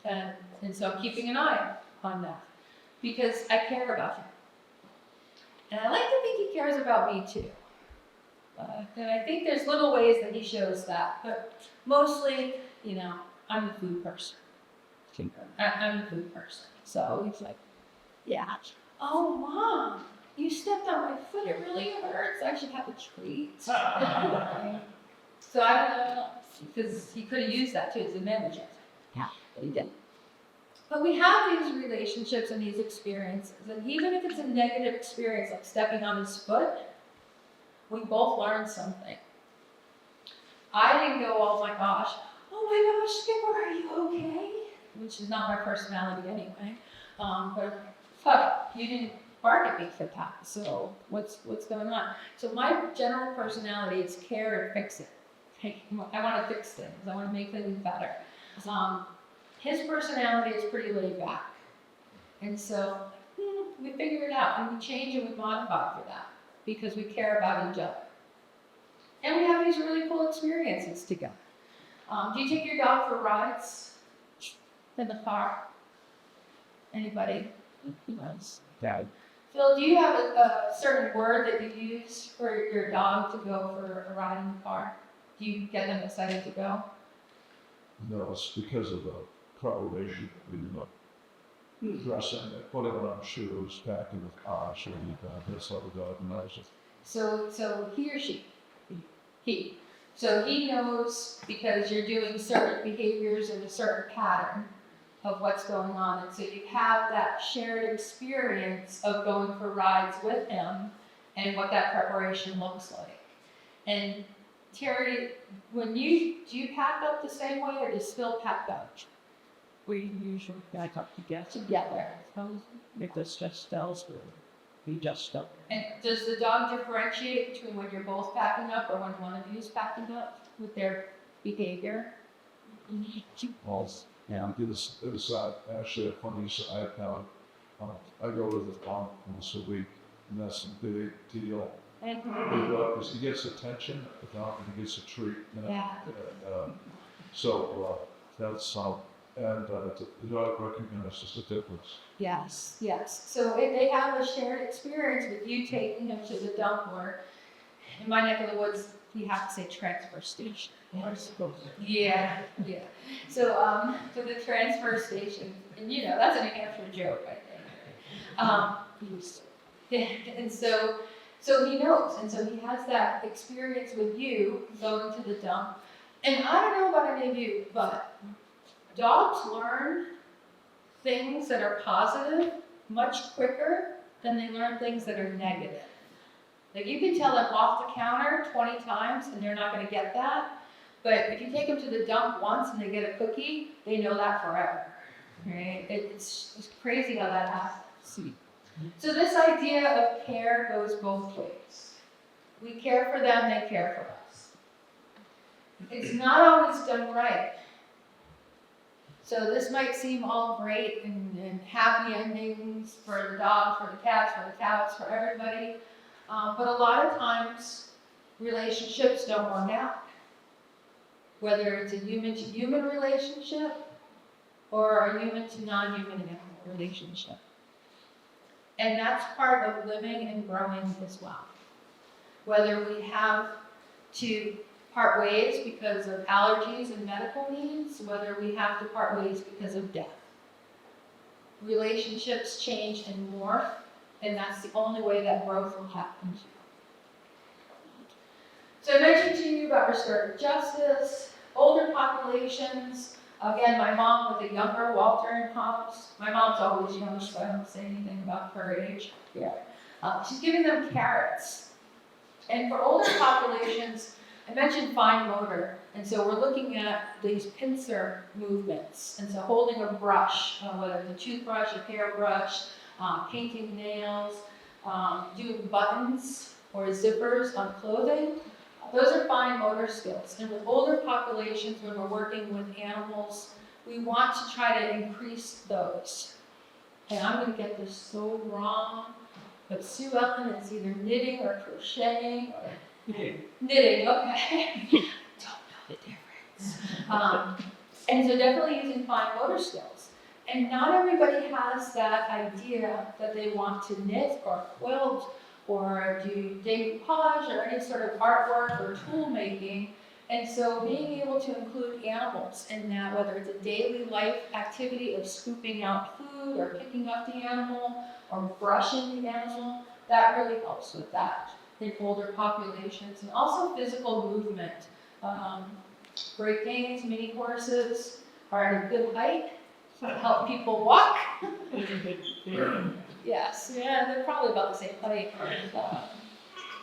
And so I'm keeping an eye on that because I care about him. And I like to think he cares about me too. And I think there's little ways that he shows that, but mostly, I'm a food person. I'm a food person. So he's like, yeah. Oh, Mom, you stepped on my foot. It really hurts. I should have a treat. So I don't know, because he could have used that too as a manager. Yeah, but he didn't. But we have these relationships and these experiences, and even if it's a negative experience, like stepping on his foot, we both learn something. I didn't go, oh my gosh, Skipper, are you okay? Which is not my personality anyway. But you didn't bark at me for that, so what's going on? So my general personality is care and fix it. I want to fix things. I want to make things better. His personality is pretty laid back. And so we figure it out and we change and we modify for that because we care about each other. And we have these really cool experiences together. Do you take your dog for rides in the car? Anybody? Yes. Dad. Phil, do you have a certain word that you use for your dog to go for a ride in the car? Do you get them excited to go? No, it's because of the correlation between dressing it, whatever I'm shoes, packing with cars, or that's how the dog knows it. So he or she, he. So he knows because you're doing certain behaviors in a certain pattern of what's going on. And so you have that shared experience of going for rides with him and what that preparation looks like. And Terry, do you pack up the same way or does Phil pack up? We usually back up together. Together. If the stress tells we just don't. And does the dog differentiate between when you're both packing up or when one of you is packing up with their behavior? Well, yeah, do this side, actually a funny side now. I go with the dog once a week, and that's a big deal. Because he gets attention, the dog, and he gets a treat. Yeah. So that's how, and the dog recognizes the difference. Yes. So if they have a shared experience with you taking him to the dump, or in my neck of the woods, we have to say transfer station. Yeah. So to the transfer station, and that's a New Hampshire joke, I think. And so he knows, and so he has that experience with you going to the dump. And I don't know about any of you, but dogs learn things that are positive much quicker than they learn things that are negative. Like you can tell them off the counter 20 times and they're not going to get that. But if you take them to the dump once and they get a cookie, they know that forever. right? It's crazy how that happens. So this idea of care goes both ways. We care for them, they care for us. It's not always done right. So this might seem all great and happy endings for the dogs, for the cats, for the cows, for everybody. But a lot of times, relationships don't work out. Whether it's a human-to-human relationship or a human to non-human animal relationship. And that's part of living and growing as well. Whether we have to part ways because of allergies and medical needs, whether we have to part ways because of death. Relationships change and morph, and that's the only way that growth will happen. So I mentioned to you about restorative justice, older populations. Again, my mom with a younger Walter and Hobbs. My mom's always young, so I don't say anything about her age. Yeah. She's giving them carrots. And for older populations, I mentioned fine motor. And so we're looking at these pincer movements. And so holding a brush, whether it's a toothbrush, a hairbrush, painting nails, doing buttons or zippers on clothing. Those are fine motor skills. And with older populations, when we're working with animals, we want to try to increase those. And I'm going to get this so wrong, but Sue Ellen is either knitting or crocheting. Knitting, okay. Don't know the difference. And so definitely using fine motor skills. And not everybody has that idea that they want to knit or quilt or do decoupage or any sort of artwork or tool making. And so being able to include animals in that, whether it's a daily life activity of scooping out food or picking up the animal or brushing the animal, that really helps with that in older populations. And also physical movement. Great Danes, mini horses are at a good height to help people walk. Yes, yeah, they're probably about the same height.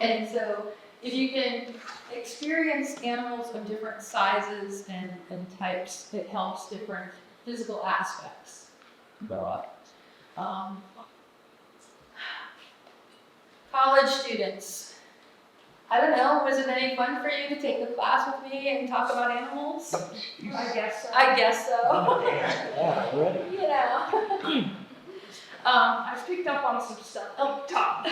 And so if you can experience animals of different sizes and types, it helps different physical aspects grow up. College students. I don't know, was it any fun for you to take the class with me and talk about animals? I guess so. I guess so. Yeah, ready. You know. I picked up on some stuff up top.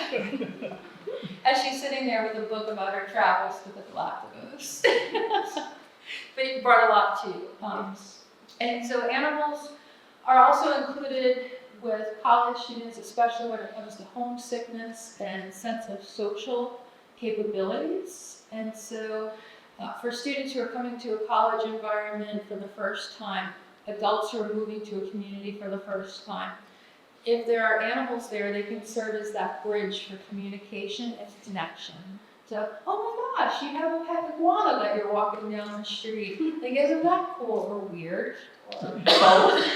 As she's sitting there with a book about her travels with the Galapagos. But it brought a lot too. And so animals are also included with college students, especially when it comes to homesickness and sense of social capabilities. And so for students who are coming to a college environment for the first time, adults who are moving to a community for the first time, if there are animals there, they can serve as that bridge for communication and connection. So, oh my gosh, you have a pet iguana that you're walking down the street. Like, isn't that cool or weird? Or both.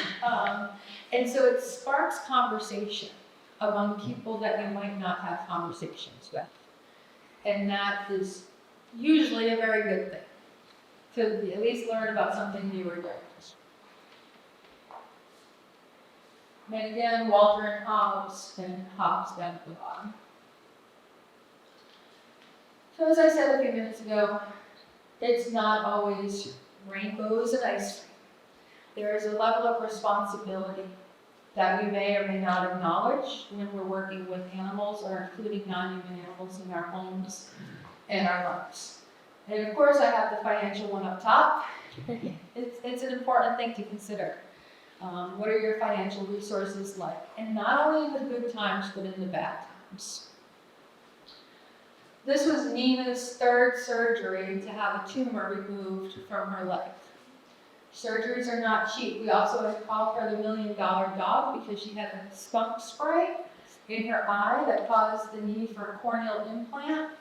And so it sparks conversation among people that you might not have conversations with. And that is usually a very good thing, to at least learn about something new or different. And again, Walter and Hobbs down at the bottom. So as I said a few minutes ago, it's not always rainbows and ice cream. There is a level of responsibility that we may or may not acknowledge when we're working with animals or including non-human animals in our homes and our lives. And of course, I have the financial one up top. It's an important thing to consider. What are your financial resources like? And not only in the good times, but in the bad times. This was Nina's third surgery to have a tumor removed from her leg. Surgeries are not cheap. We also had called her the $1 million dog because she had a skunk spray in her eye that caused the need for a corneal implant.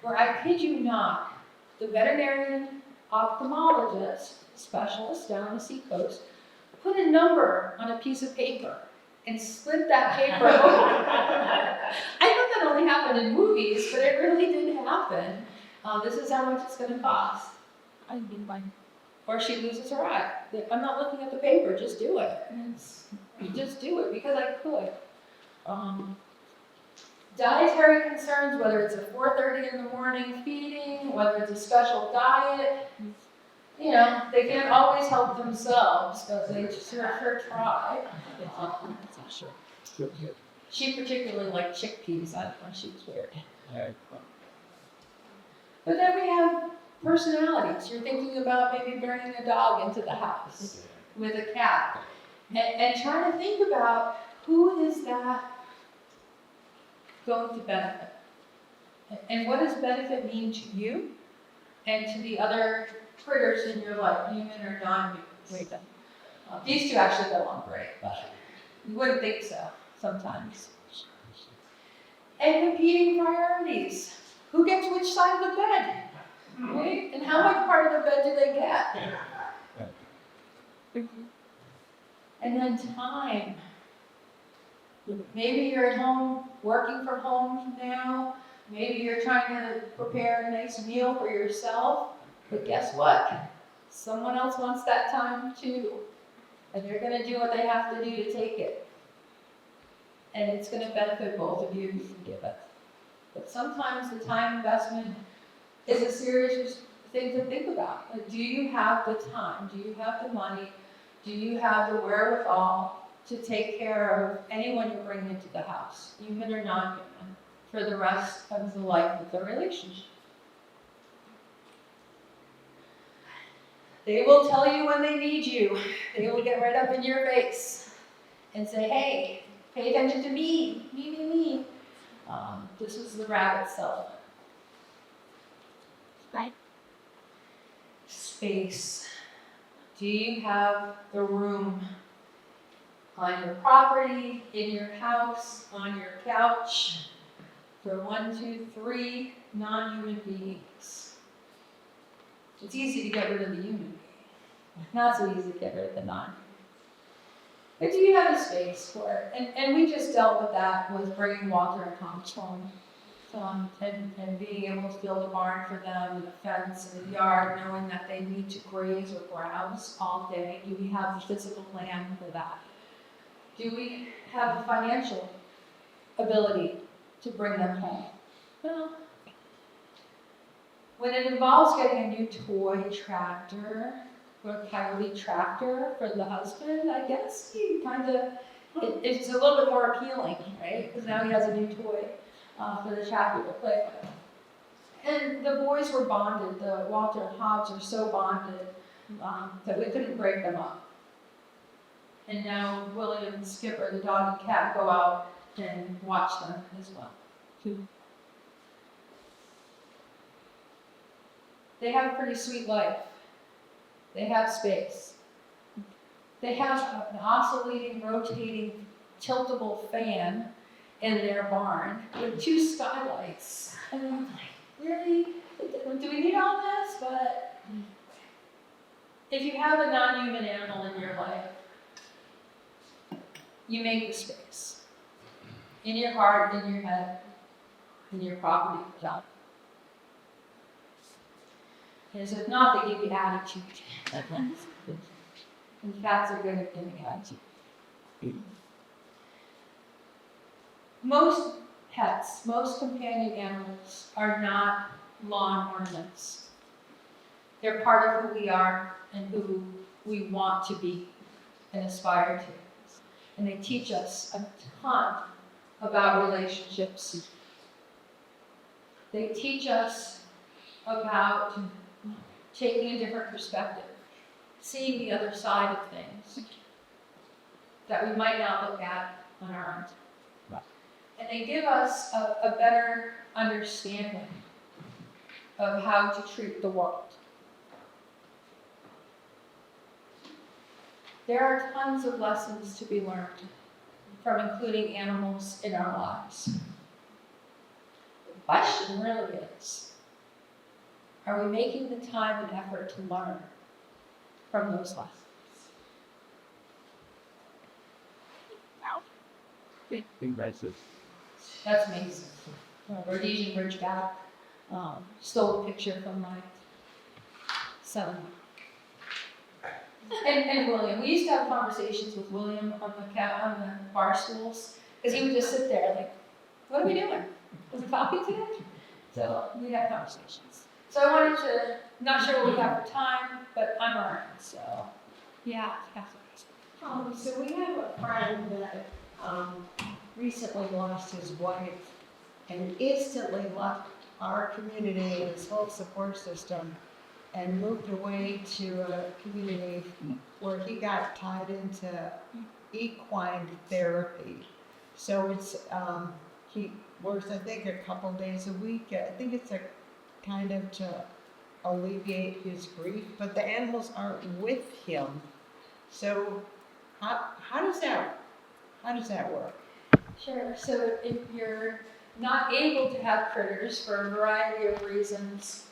Where I kid you not, the veterinarian ophthalmologist specialist down on the seacoast put a number on a piece of paper and slid that paper over. I thought that only happened in movies, but it really did happen. This is how much it's going to cost. I didn't buy or she loses her eye. I'm not looking at the paper, just do it. Just do it because I could. Dietary concerns, whether it's a 4:30 in the morning feeding, whether it's a special diet, you know, they can't always help themselves, but they sure try. Sure. She particularly liked chickpeas. I don't know, she was weird. But then we have personalities. You're thinking about maybe bringing a dog into the house with a cat and trying to think about who is that going to benefit? And what does benefit mean to you and to the other critters in your life, human or non-human? These two actually get along great, but you wouldn't think so sometimes. And competing priorities. Who gets which side of the bed? Right? And how much part of the bed do they get? And then time. Maybe you're at home, working from home now. Maybe you're trying to prepare a nice meal for yourself. But guess what? Someone else wants that time too. And they're going to do what they have to do to take it. And it's going to benefit both of you if you can give it. But sometimes the time investment is a serious thing to think about. Like, do you have the time? Do you have the money? Do you have the wherewithal to take care of anyone you bring into the house, human or non-human, for the rest of the life of the relationship? They will tell you when they need you. They will get right up in your face and say, hey, pay attention to me, me. This is the rabbit cell. Right. Space. Do you have the room on your property, in your house, on your couch, for 1, 2, 3 non-human beings? It's easy to get rid of the human being. Not so easy to get rid of the non-human. But do you have a space for it? And we just dealt with that with bringing Walter and Tom's home. And being able to build a barn for them, and a fence, and a yard, knowing that they need to graze or browse all day. Do we have the physical land for that? Do we have the financial ability to bring them home? Well, when it involves getting a new toy tractor, or a Coyote tractor for the husband, I guess he it's a little bit more appealing, right? Because now he has a new toy for the tractor to play with. And the boys were bonded. The Walter and Hobbs are so bonded that we couldn't break them up. And now William and Skipper, the dog and cat, go out and watch them as well. They have a pretty sweet life. They have space. They have an oscillating, rotating, tiltable fan in their barn with 2 skylights. And I'm like, really? Do we need all this? But if you have a non-human animal in your life, you make the space. In your heart, in your head, in your property, job. Because if not, they give you attitude. And cats are good at giving attitude. Most pets, most companion animals are not lawn ornaments. They're part of who we are and who we want to be and aspire to. And they teach us a ton about relationships. They teach us about taking a different perspective, seeing the other side of things that we might not look at on our own. Right. And they give us a better understanding of how to treat the world. There are tons of lessons to be learned from including animals in our lives. The question really is, are we making the time and effort to learn from those lessons? That's amazing. Rhodesian Ridgeback stole a picture from my son. And William, we used to have conversations with William on the bar stools, because he would just sit there like, what are we doing? Are we talking today? So we had conversations. So I wanted to, not sure what we have for time, but I'm around, so, yeah, Catherine. So we have a friend that recently lost his wife and instantly left our community and his whole support system and moved away to a community where he got tied into equine therapy. So it's, he works, I think, a couple days a week. I think it's a kind of to alleviate his grief, but the animals aren't with him. So how does that work? Sure, so if you're not able to have critters for a variety of reasons,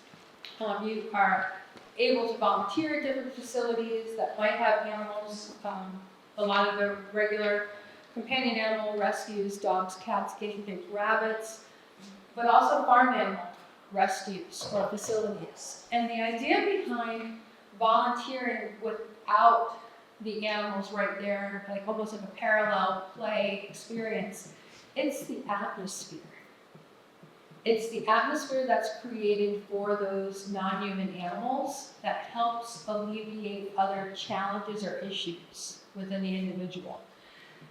you are able to volunteer at different facilities that might have animals. A lot of the regular companion animal rescues, dogs, cats, guinea pigs, rabbits, but also farm animal rescues or facilities. And the idea behind volunteering without the animals right there, like almost like a parallel play experience, it's the atmosphere. It's the atmosphere that's created for those non-human animals that helps alleviate other challenges or issues within the individual.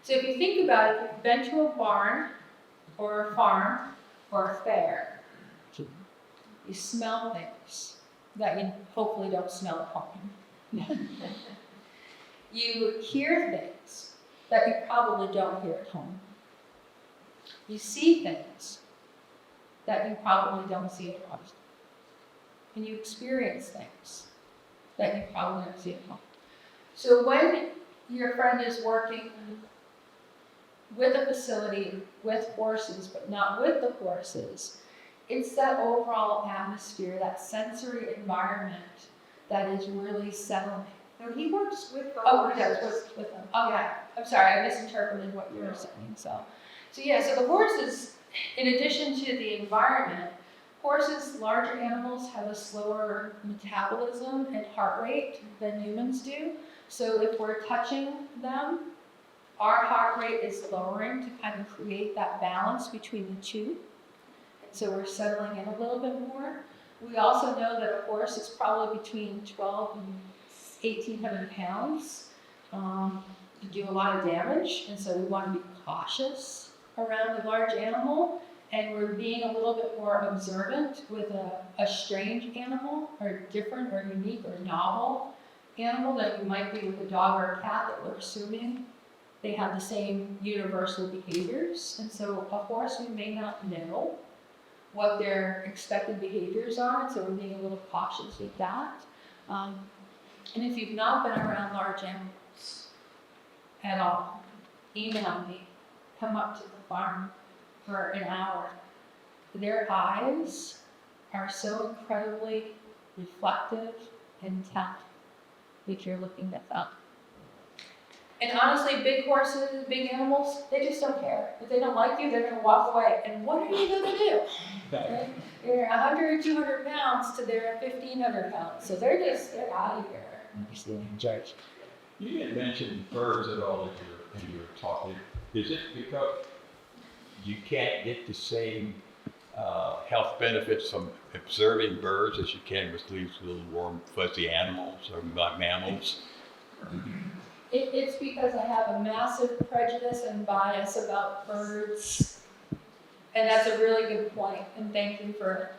So if you think about it, if you've been to a barn or a farm or a fair, you smell things that you hopefully don't smell at home. You hear things that you probably don't hear at home. You see things that you probably don't see at home. And you experience things that you probably don't see at home. So when your friend is working with a facility, with horses, but not with the horses, it's that overall atmosphere, that sensory environment that is really settling. No, he works with the Oh, horses. yes, with them. Okay, I'm sorry, I misinterpreted what you were saying. So the horses, in addition to the environment, horses, larger animals have a slower metabolism and heart rate than humans do. So if we're touching them, our heart rate is lowering to kind of create that balance between the two. So we're settling in a little bit more. We also know that a horse is probably between 12 and 1,800 pounds. You do a lot of damage, and so we want to be cautious around a large animal, and we're being a little bit more observant with a strange animal, or different, or unique, or novel animal that you might be with a dog or a cat that we're assuming they have the same universal behaviors. And so a horse, we may not know what their expected behaviors are, so we're being a little cautious with that. And if you've not been around large animals at all, email me, come up to the farm for an hour. Their eyes are so incredibly reflective and telling if you're looking this up. And honestly, big horses, big animals, they just don't care. If they don't like you, they're gonna walk away. And what are you gonna do? Okay? You're 100, 200 pounds to their 1,500 pounds. So they're out of here. Judge. You didn't mention birds at all in your talking. Is it because You can't get the same health benefits from observing birds as you can with these little warm, fuzzy animals or mammals? It's because I have a massive prejudice and bias about birds. And that's a really good point, and thank you for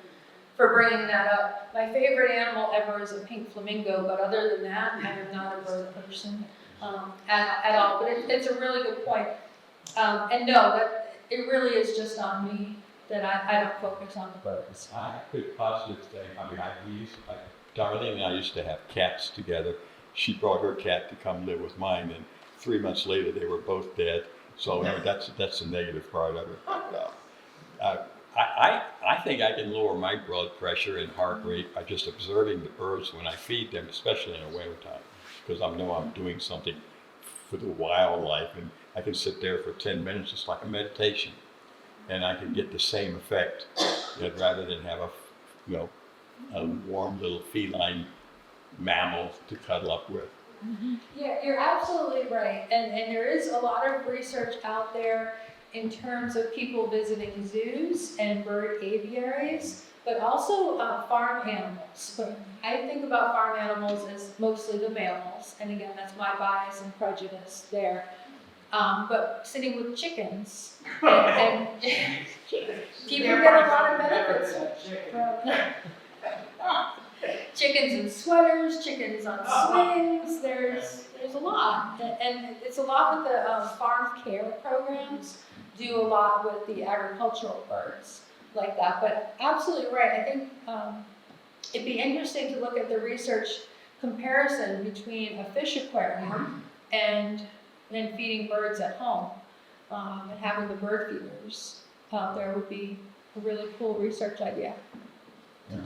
bringing that up. My favorite animal ever is a pink flamingo, but other than that, I am not a bird person at all. But it's a really good point. And no, that it really is just on me that I don't focus on the birds. I could positive thing. I mean, Darlene and I used to have cats together. She brought her cat to come live with mine, and 3 months later they were both dead. So that's the negative part of it. I think I can lower my blood pressure and heart rate by just observing the birds when I feed them, especially in the wintertime, because I know I'm doing something for the wildlife, and I can sit there for 10 minutes, just like a meditation, and I can get the same effect rather than have a warm little feline mammal to cuddle up with. Yeah, you're absolutely right. And there is a lot of research out there in terms of people visiting zoos and bird aviaries, but also farm animals. But I think about farm animals as mostly the mammals, and again, that's my bias and prejudice there. But sitting with chickens, and people get a lot of benefits from chickens in sweaters, chickens on swings. There's a lot, and it's a lot with the farm care programs. Do a lot with the agricultural birds like that. But absolutely right. I think it'd be interesting to look at the research comparison between a fish aquarium and feeding birds at home, and having the bird feeders out there would be a really cool research idea.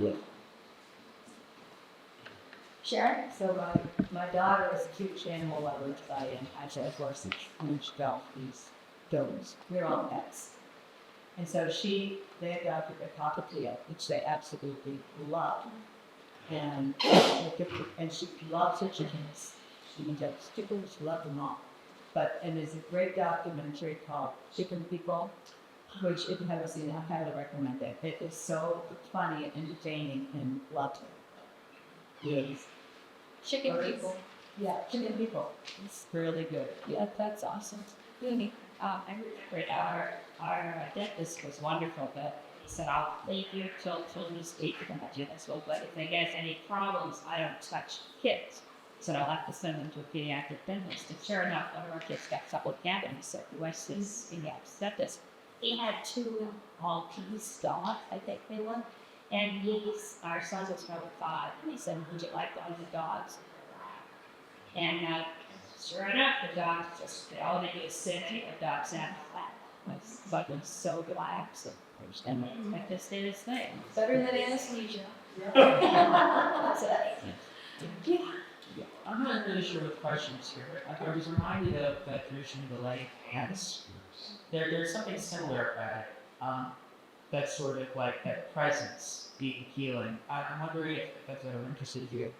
Yeah. Sharon? So my daughter is a huge animal lover, I am. Actually, of course, a huge dog, these dogs. We're all pets. And so they adopted a cockatiel, which they absolutely love. And she loves her chickens. She just chickens, love them all. And there's a great documentary called Chicken People, which if you haven't seen it, I highly recommend it. It is so funny and entertaining and lovely. Yes. Chicken people. Yeah, Chicken People. It's really good. Yeah, that's awesome. Really. I remember our dentist was wonderful, but he said, I'll leave you till you speak to them. I do this well, but if they get any problems, I don't touch kids. So I'll have to send them to a pediatric dentist. And sure enough, one of our kids got something with cavities, so he was this, he upset this. He had 2 Maltese dogs, I think they were. And our son was probably 5, and he said, would you like one of the dogs? And sure enough, the dogs all they do is sit, and the dog sat flat. But was so relaxed, and like this did his thing. Better than anesthesia. Yeah. I'm not really sure what questions here. I was reminded of that tradition of the leg hands. There's something similar about it. That's sort of like that presence being healing. I'm wondering if that's of interest to you.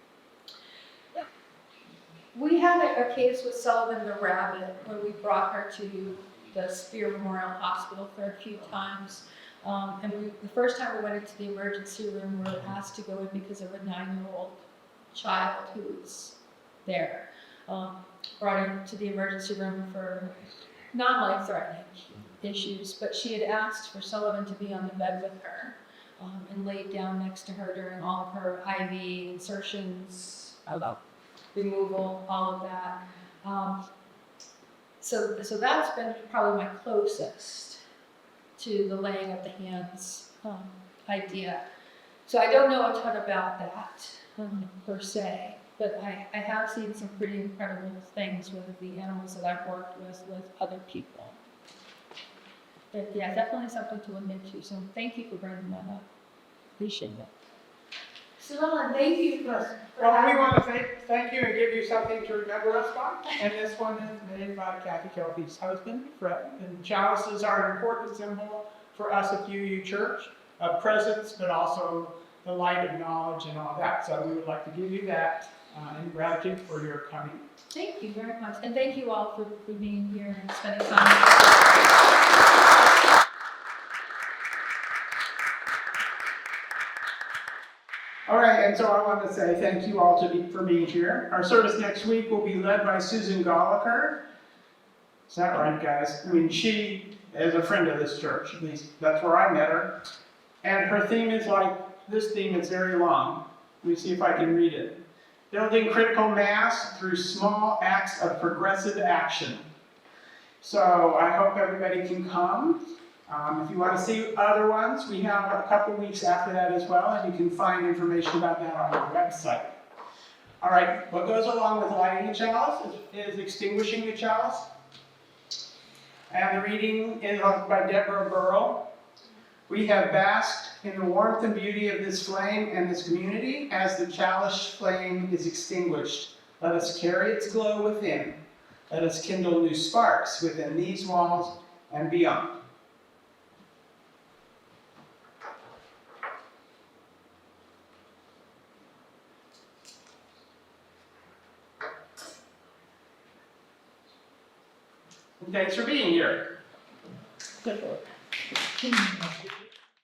We had a case with Sullivan the rabbit where we brought her to the Spear Memorial Hospital for a few times. And the first time we went into the emergency room, we were asked to go in because of a 9-year-old child who was there. Brought her to the emergency room for non-life-threatening issues, but she had asked for Sullivan to be on the bed with her and laid down next to her during all of her IV insertions, removal, all of that. So that's been probably my closest to the laying of the hands idea. So I don't know a ton about that per se, but I have seen some pretty incredible things with the animals that I've worked with other people. But yeah, definitely something to look into. So thank you for bringing that up. Appreciate it. Susan, thank you for Well, we want to thank you and give you something to remember us by. And this one is made by Kathy Kelby's husband, Fred. And chalices are an important symbol for us at UU Church, of presence, but also the light of knowledge and all that. So we would like to give you that in gratitude for your coming. Thank you very much. And thank you all for being here and spending time. All right, and so I want to say thank you all for being here. Our service next week will be led by Susan Gallagher. Is that right, guys? I mean, she is a friend of this church, at least that's where I met her. And her theme is this theme is very long. Let me see if I can read it. Building critical mass through small acts of progressive action. So I hope everybody can come. If you want to see other ones, we have a couple weeks after that as well, and you can find information about that on our website. All right, what goes along with lighting a chalice is extinguishing the chalice. And the reading is by Deborah Burrow. We have basked in the warmth and beauty of this flame and this community as the chalice flame is extinguished. Let us carry its glow within. Let us kindle new sparks within these walls and beyond. Thanks for being here. Good.